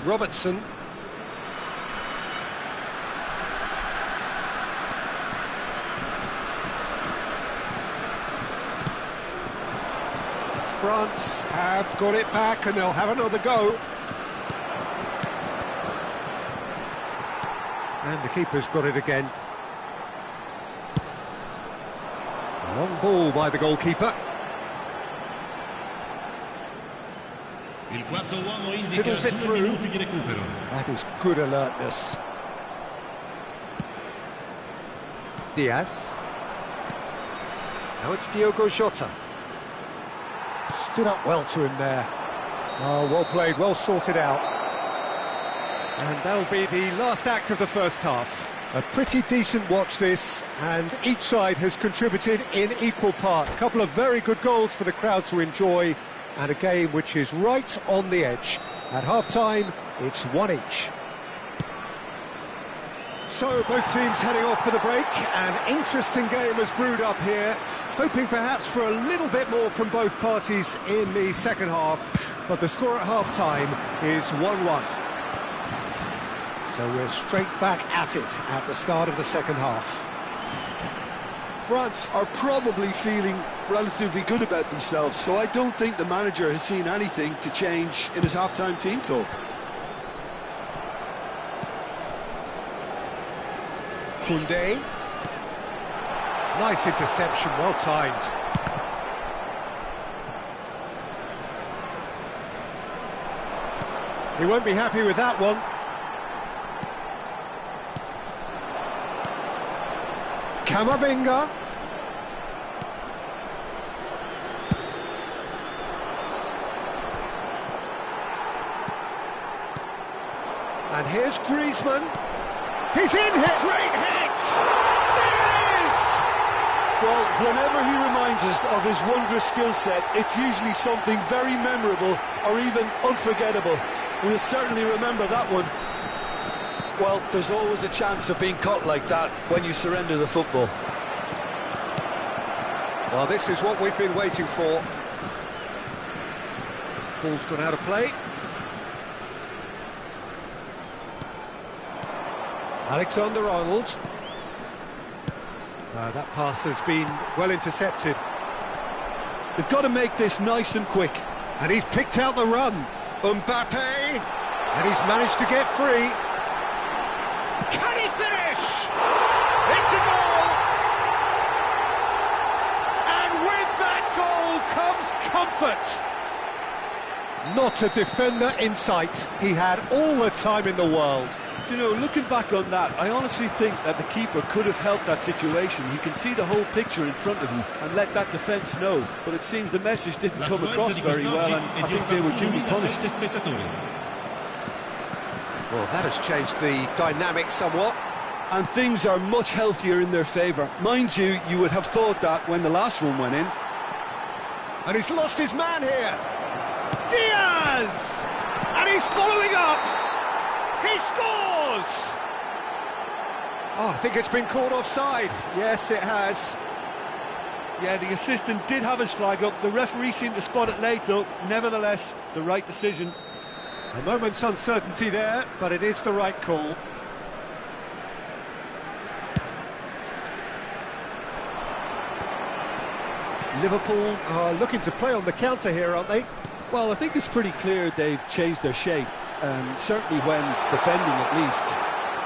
Robertson. France have got it back and they'll have another go. And the keeper's got it again. Long ball by the goalkeeper. Fiddles it through. That is good alertness. Diaz. Now it's Diogo Jota. Stood up well to him there. Oh, well played, well sorted out. And that'll be the last act of the first half. A pretty decent watch this, and each side has contributed in equal part. A couple of very good goals for the crowd to enjoy, and a game which is right on the edge. At half-time, it's one each. So, both teams heading off for the break. An interesting game has brewed up here, hoping perhaps for a little bit more from both parties in the second half, but the score at half-time is 1-1. So we're straight back at it at the start of the second half. France are probably feeling relatively good about themselves, so I don't think the manager has seen anything to change in his half-time team talk. Koundé. Nice interception, well timed. He won't be happy with that one. Camavinga. And here's Griezmann. He's in here. Great hit! There it is! Well, whenever he reminds us of his wondrous skill set, it's usually something very memorable or even unforgettable. We'll certainly remember that one. Well, there's always a chance of being caught like that when you surrender the football. Well, this is what we've been waiting for. Ball's gone out of play. Alexander-Arnold. That pass has been well intercepted. They've got to make this nice and quick. And he's picked out the run. Mbappe. And he's managed to get free. Can he finish? It's a goal! And with that goal comes comfort. Not a defender in sight. He had all the time in the world. You know, looking back on that, I honestly think that the keeper could have helped that situation. He can see the whole picture in front of him and let that defence know. But it seems the message didn't come across very well, and I think they were duly punished. Well, that has changed the dynamic somewhat. And things are much healthier in their favour. Mind you, you would have thought that when the last one went in. And he's lost his man here. Diaz! And he's following up. He scores! Oh, I think it's been called offside. Yes, it has. Yeah, the assistant did have his flag up. The referee seemed to spot it late, though. Nevertheless, the right decision. A moment's uncertainty there, but it is the right call. Liverpool are looking to play on the counter here, aren't they? Well, I think it's pretty clear they've changed their shape, certainly when defending at least,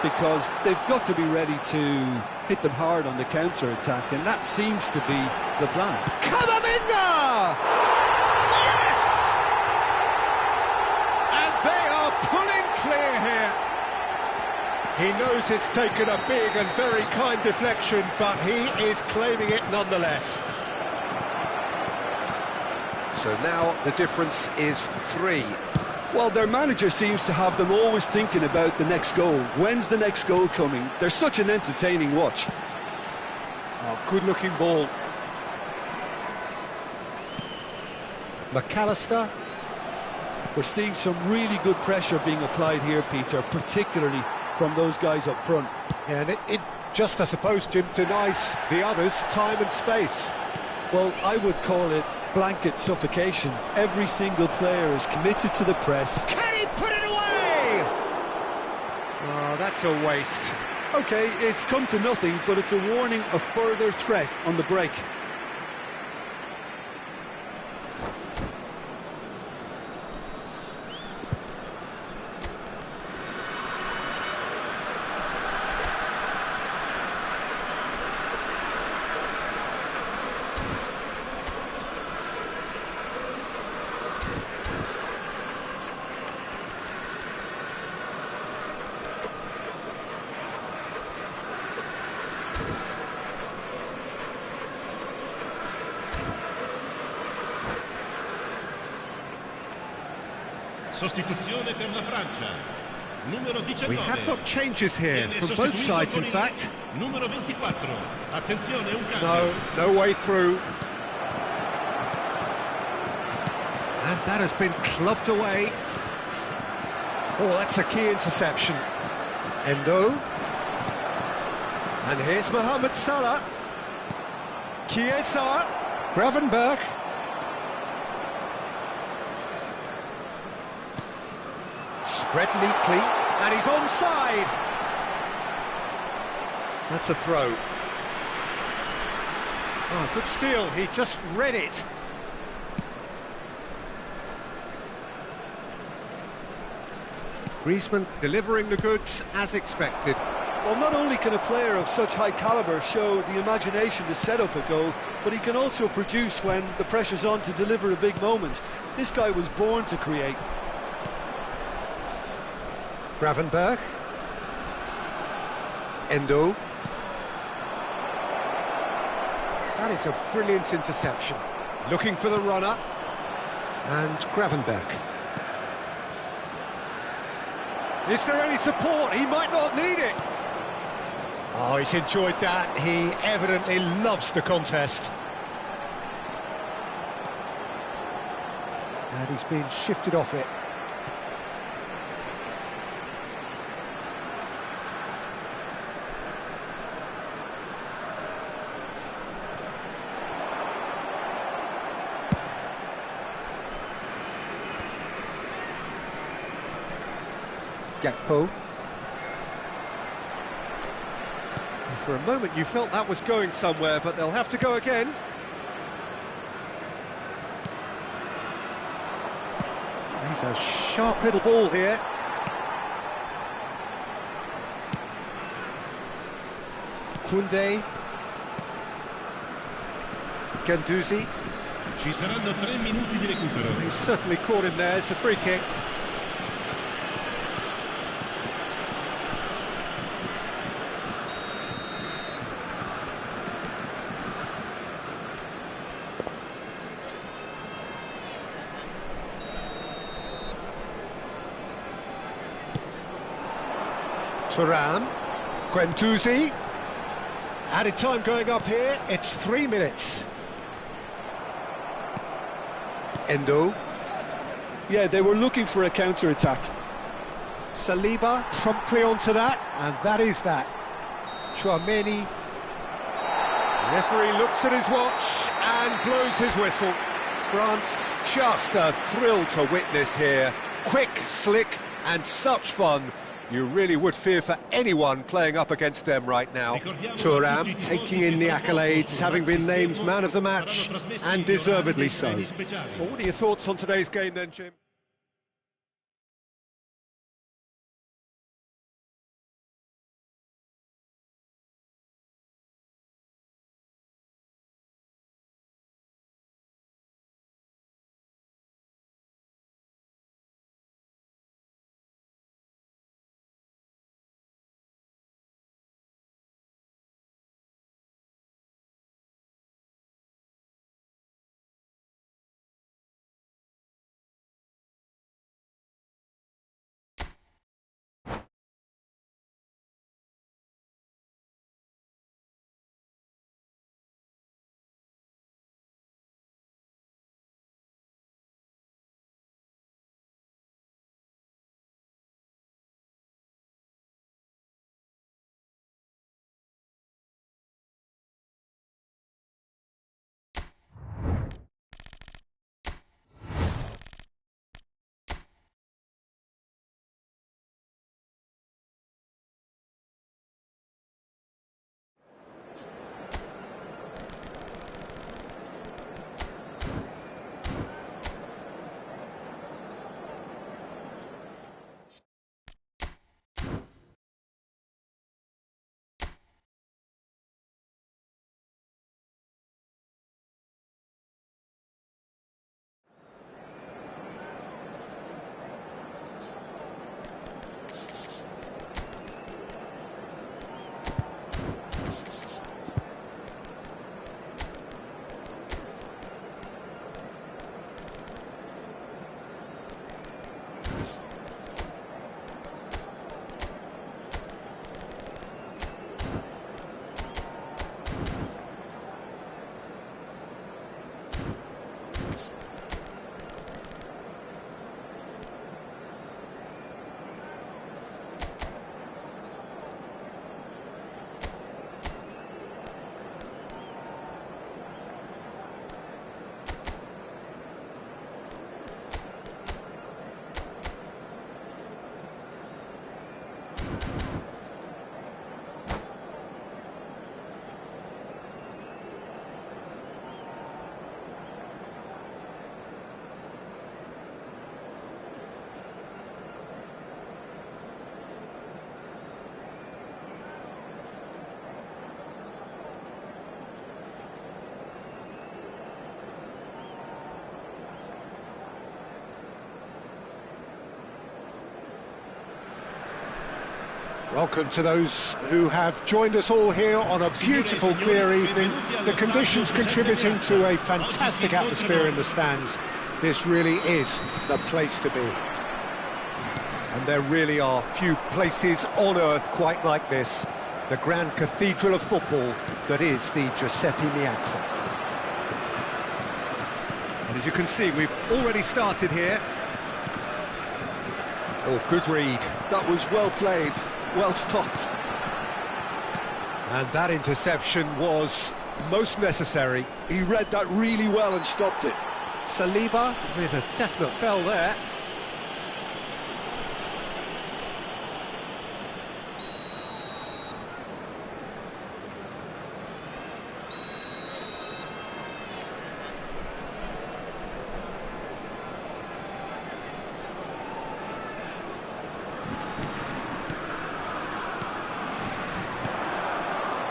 because they've got to be ready to hit them hard on the counter-attack, and that seems to be the plan. Camavinga! Yes! And they are pulling clear here. He knows it's taken a big and very kind deflection, but he is claiming it nonetheless. So now the difference is 3. Well, their manager seems to have them always thinking about the next goal. When's the next goal coming? They're such an entertaining watch. Oh, good-looking ball. McAllister. We're seeing some really good pressure being applied here, Peter, particularly from those guys up front. Yeah, and it just, I suppose, Jim, denies the others time and space. Well, I would call it blanket suffocation. Every single player is committed to the press. Can he put it away? Oh, that's a waste. OK, it's come to nothing, but it's a warning of further threat on the break. Sostituzione per la Francia. Numero 19. We have got changes here from both sides, in fact. Numero 24. Attenzione, un cambio. No way through. And that has been clubbed away. Oh, that's a key interception. Endo. And here's Mohamed Salah. Chiesa. Gravenberch. Spread neatly, and he's onside. That's a throw. Oh, good steal, he just read it. Griezmann delivering the goods as expected. Well, not only can a player of such high calibre show the imagination to set up a goal, but he can also produce when the pressure's on to deliver a big moment. This guy was born to create. Gravenberch. Endo. That is a brilliant interception. Looking for the runner. And Gravenberch. Is there any support? He might not need it. Oh, he's enjoyed that. He evidently loves the contest. And he's been shifted off it. Gakpo. And for a moment you felt that was going somewhere, but they'll have to go again. He's a sharp little ball here. Koundé. Guendouzi. Ci saranno 3 minuti di recupero. He's certainly caught him there. It's a free kick. Thuram, Guendouzi, added time going up here, it's 3 minutes. Endo. Yeah, they were looking for a counter-attack. Saliba promptly onto that, and that is that. Chouameni. Referee looks at his watch and blows his whistle. France, just a thrill to witness here. Quick, slick, and such fun. You really would fear for anyone playing up against them right now. Thuram taking in the accolades, having been named man of the match, and deservedly so. Well, what are your thoughts on today's game then, Jim? Welcome to those who have joined us all here on a beautiful, clear evening. The conditions contributing to a fantastic atmosphere in the stands. This really is the place to be. And there really are few places on earth quite like this. The grand cathedral of football that is the Giuseppe Meazza. And as you can see, we've already started here. Oh, good read. That was well played. Well stopped. And that interception was most necessary. He read that really well and stopped it. Saliba with a definite foul there.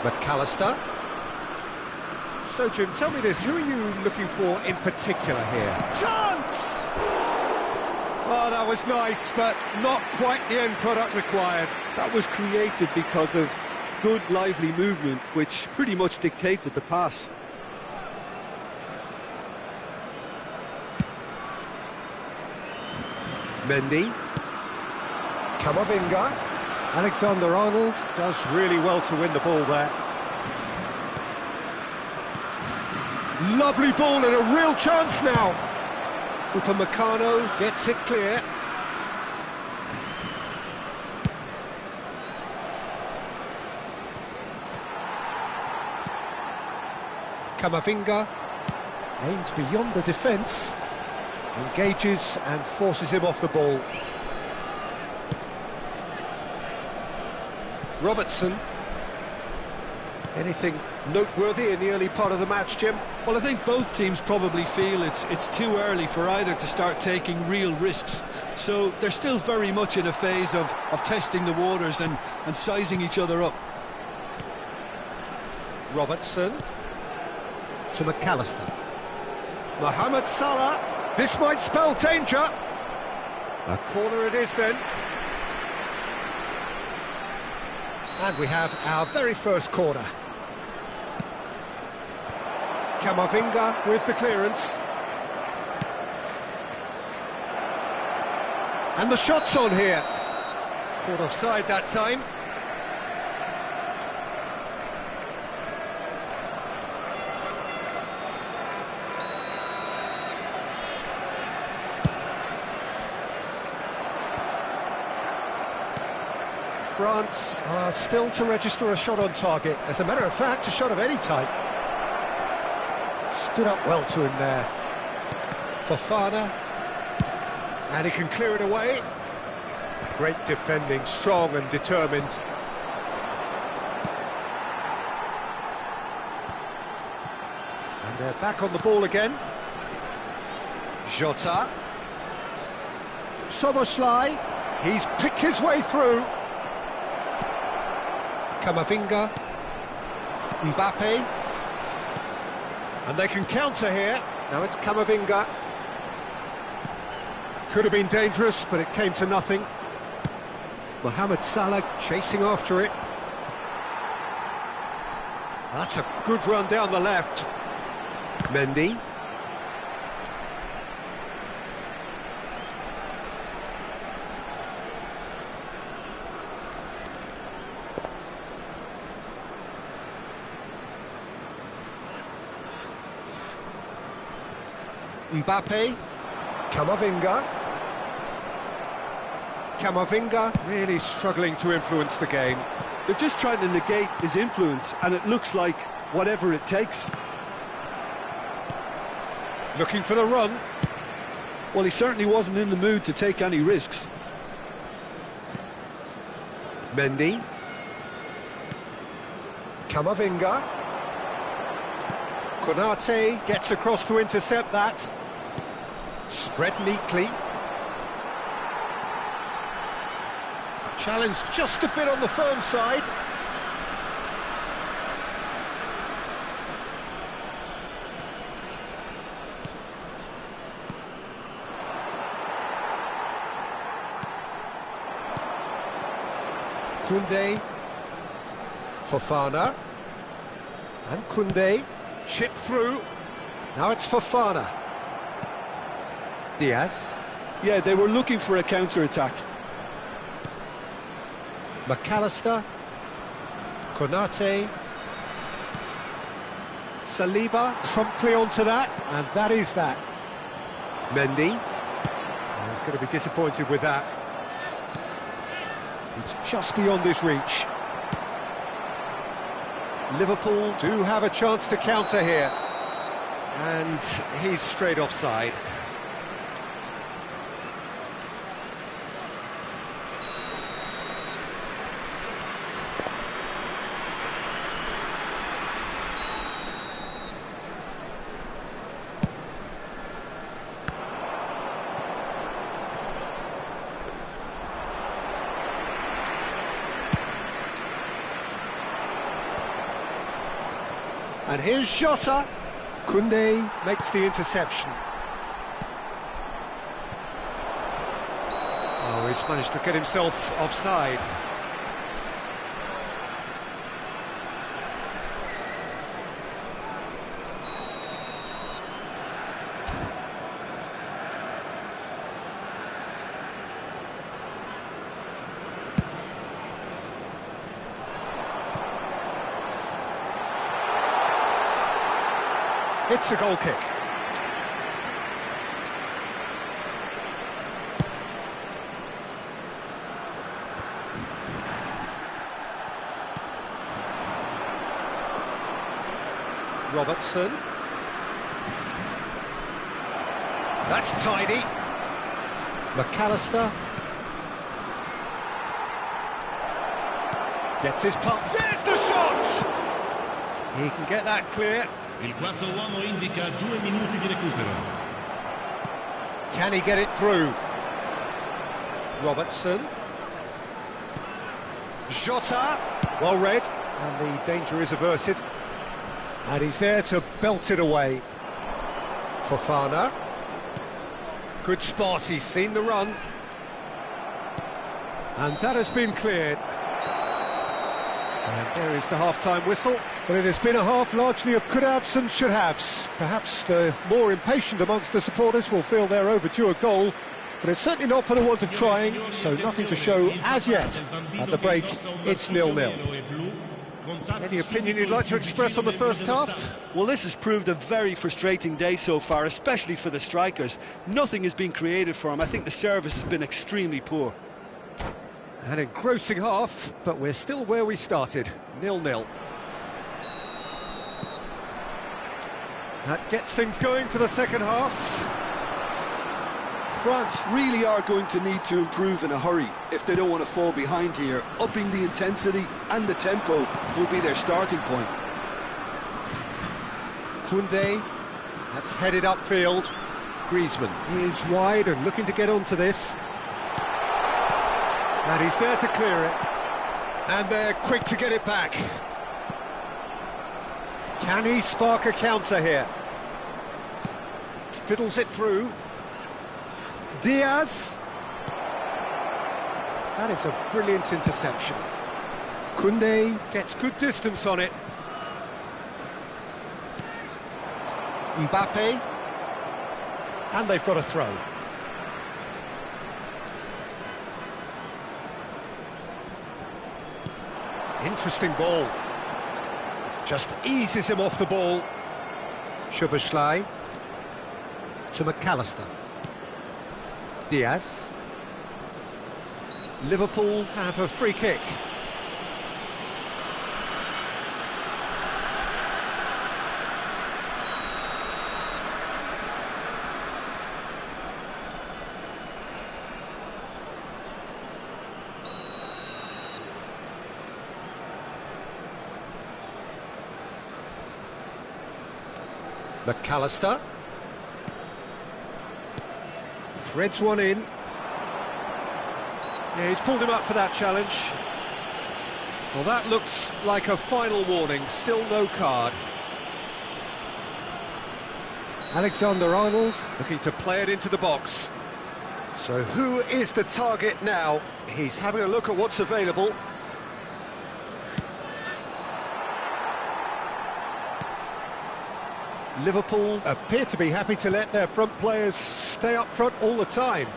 McAllister. So, Jim, tell me this, who are you looking for in particular here? Chance! Oh, that was nice, but not quite the end product required. That was created because of good, lively movement, which pretty much dictated the pass. Mendy. Camavinga. Alexander-Arnold does really well to win the ball there. Lovely ball and a real chance now. Upamecano gets it clear. Camavinga aims beyond the defence, engages and forces him off the ball. Robertson. Anything noteworthy in the early part of the match, Jim? Well, I think both teams probably feel it's too early for either to start taking real risks. So they're still very much in a phase of testing the waters and sizing each other up. Robertson to McAllister. Mohamed Salah. This might spell danger. A corner it is then. And we have our very first corner. Camavinga with the clearance. And the shot's on here. Caught offside that time. France are still to register a shot on target. As a matter of fact, a shot of any type. Stood up well to him there. Fofana. And he can clear it away. Great defending, strong and determined. And they're back on the ball again. Jota. Soboslai. He's picked his way through. Camavinga. Mbappe. And they can counter here. Now it's Camavinga. Could have been dangerous, but it came to nothing. Mohamed Salah chasing after it. That's a good run down the left. Mendy. Mbappe. Camavinga. Camavinga really struggling to influence the game. They're just trying to negate his influence, and it looks like whatever it takes. Looking for the run. Well, he certainly wasn't in the mood to take any risks. Mendy. Camavinga. Konate gets across to intercept that. Spread neatly. Challenge just a bit on the firm side. Koundé. Fofana. And Koundé. Chip through. Now it's Fofana. Diaz. Yeah, they were looking for a counter-attack. McAllister. Konate. Saliba promptly onto that, and that is that. Mendy. Oh, he's going to be disappointed with that. It's just beyond his reach. Liverpool do have a chance to counter here. And he's straight offside. And here's Jota. Koundé makes the interception. Oh, he's managed to get himself offside. It's a goal kick. Robertson. That's tidy. McAllister. Gets his pump. There's the shot! He can get that clear. Il quarto uomo indica 2 minuti di recupero. Can he get it through? Robertson. Jota. Well read. And the danger is averted. And he's there to belt it away. Fofana. Good spot, he's seen the run. And that has been cleared. And there is the half-time whistle. But it has been a half largely of could-haves and should-haves. Perhaps the more impatient amongst the supporters will feel they're overdue a goal. But it's certainly not for the want of trying, so nothing to show as yet. At the break, it's 0-0. Any opinion you'd like to express on the first half? Well, this has proved a very frustrating day so far, especially for the strikers. Nothing has been created for them. I think the service has been extremely poor. An engrossing half, but we're still where we started, 0-0. That gets things going for the second half. France really are going to need to improve in a hurry if they don't want to fall behind here. Upping the intensity and the tempo will be their starting point. Koundé, that's headed upfield. Griezmann is wide and looking to get onto this. And he's there to clear it. And they're quick to get it back. Can he spark a counter here? Fiddles it through. Diaz. That is a brilliant interception. Koundé gets good distance on it. Mbappe. And they've got a throw. Interesting ball. Just eases him off the ball. Szoboszlai to McAllister. Diaz. Liverpool have a free kick. McAllister threads one in. Yeah, he's pulled him up for that challenge. Well, that looks like a final warning. Still no card. Alexander-Arnold looking to play it into the box. So who is the target now? He's having a look at what's available. Liverpool appear to be happy to let their front players stay up front all the time.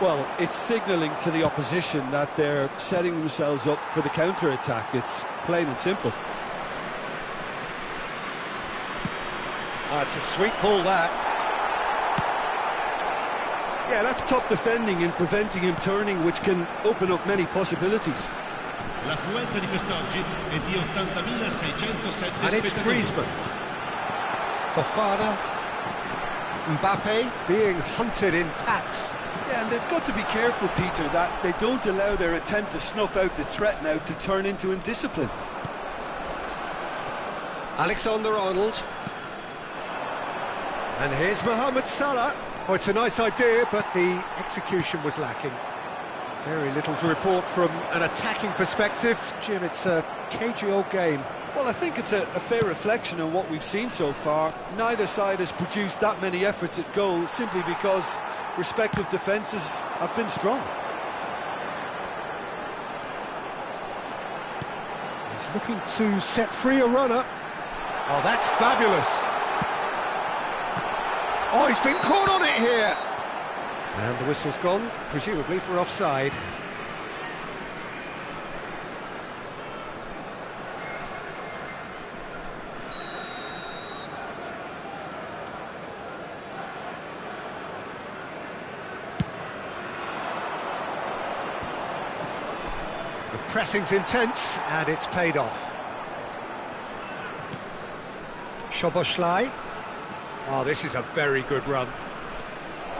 Well, it's signalling to the opposition that they're setting themselves up for the counter-attack. It's plain and simple. It's a sweet ball, that. Yeah, that's top defending and preventing him turning, which can open up many possibilities. L'affluenza di quest'oggi è di 80.607 And it's Griezmann. Fofana. Mbappe being hunted in packs. Yeah, and they've got to be careful, Peter, that they don't allow their attempt to snuff out the threat now to turn into indiscipline. Alexander-Arnold. And here's Mohamed Salah. Oh, it's a nice idea, but the execution was lacking. Very little to report from an attacking perspective. Jim, it's a cagey old game. Well, I think it's a fair reflection on what we've seen so far. Neither side has produced that many efforts at goal simply because respective defences have been strong. He's looking to set free a runner. Oh, that's fabulous. Oh, he's been caught on it here. And the whistle's gone, presumably for offside. The pressing's intense, and it's paid off. Szoboszlai. Oh, this is a very good run.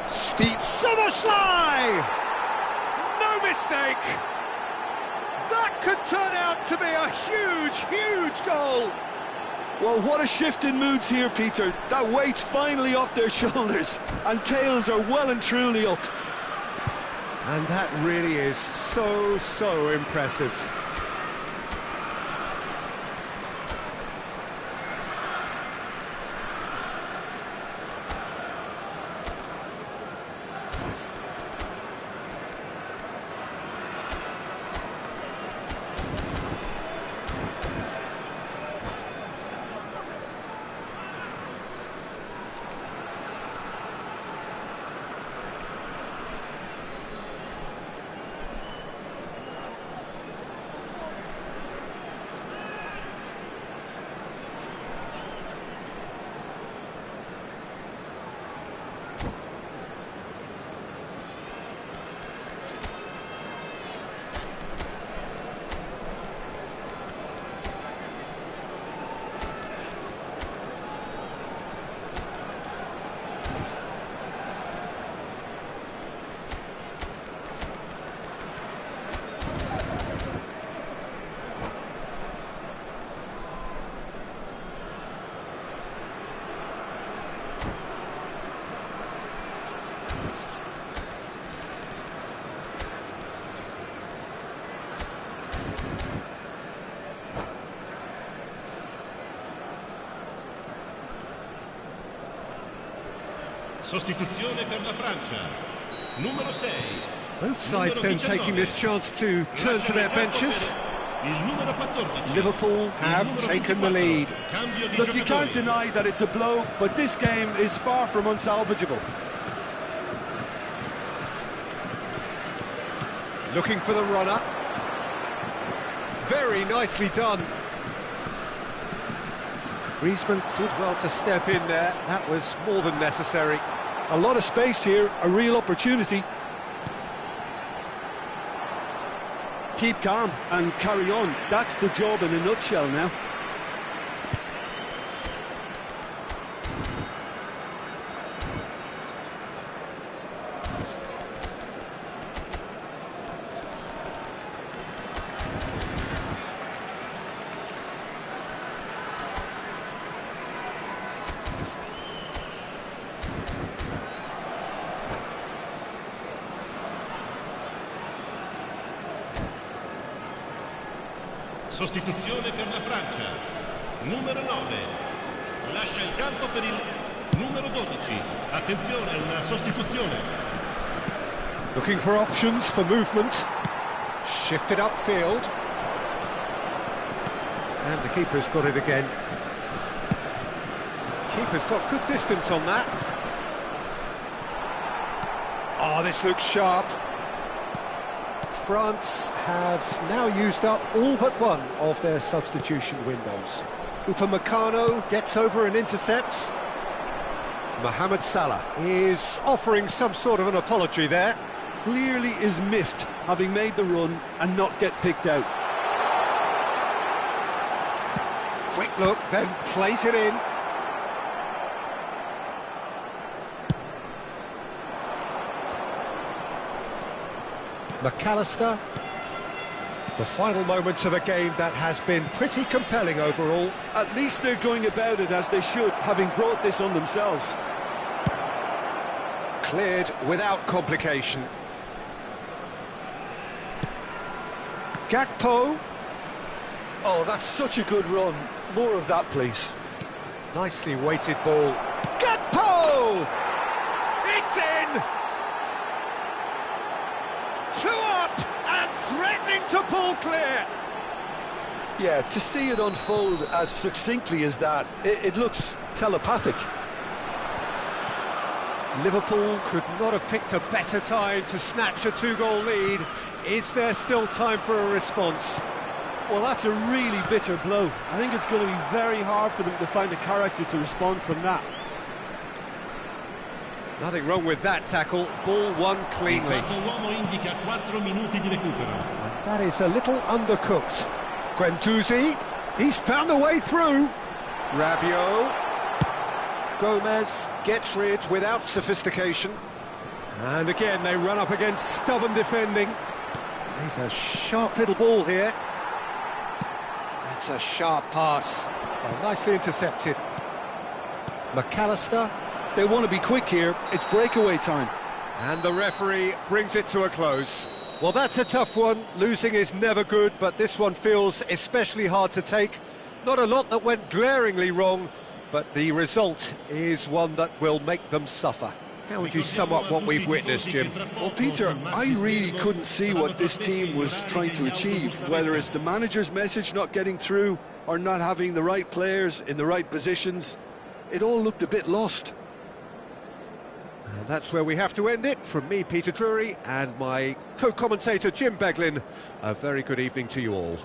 Steep Szoboszlai! No mistake! That could turn out to be a huge, huge goal! Well, what a shift in moods here, Peter. That weight's finally off their shoulders, and tails are well and truly up. And that really is so impressive. Sostituzione per la Francia. Numero 6. Both sides then taking this chance to turn to their benches. Liverpool have taken the lead. Look, you can't deny that it's a blow, but this game is far from unsalvageable. Looking for the runner. Very nicely done. Griezmann did well to step in there. That was more than necessary. A lot of space here, a real opportunity. Keep calm and carry on. That's the job in a nutshell now. Sostituzione per la Francia. Numero 9. Lascia il campo per il numero 12. Attenzione, una sostituzione. Looking for options for movement. Shifted upfield. And the keeper's got it again. Keeper's got good distance on that. Oh, this looks sharp. France have now used up all but one of their substitution windows. Upamecano gets over and intercepts. Mohamed Salah is offering some sort of an apology there. Clearly is miffed, having made the run and not get picked out. Quick look, then plays it in. McAllister. The final moments of a game that has been pretty compelling overall. At least they're going about it as they should, having brought this on themselves. Cleared without complication. Gakpo. Oh, that's such a good run. More of that, please. Nicely weighted ball. Gakpo! It's in! 2 up and threatening to pull clear. Yeah, to see it unfold as succinctly as that, it looks telepathic. Liverpool could not have picked a better time to snatch a 2-goal lead. Is there still time for a response? Well, that's a really bitter blow. I think it's going to be very hard for them to find the character to respond from that. Nothing wrong with that tackle. Ball won cleanly. And that is a little undercooked. Guendouzi, he's found a way through. Rabiot. Gomez gets rid without sophistication. And again, they run up against stubborn defending. He's a sharp little ball here. That's a sharp pass. Oh, nicely intercepted. McAllister. They want to be quick here. It's breakaway time. And the referee brings it to a close. Well, that's a tough one. Losing is never good, but this one feels especially hard to take. Not a lot that went glaringly wrong, but the result is one that will make them suffer. How would you sum up what we've witnessed, Jim? Well, Peter, I really couldn't see what this team was trying to achieve, whether it's the manager's message not getting through or not having the right players in the right positions. It all looked a bit lost. And that's where we have to end it. From me, Peter Drury, and my co-commentator, Jim Beglin, a very good evening to you all.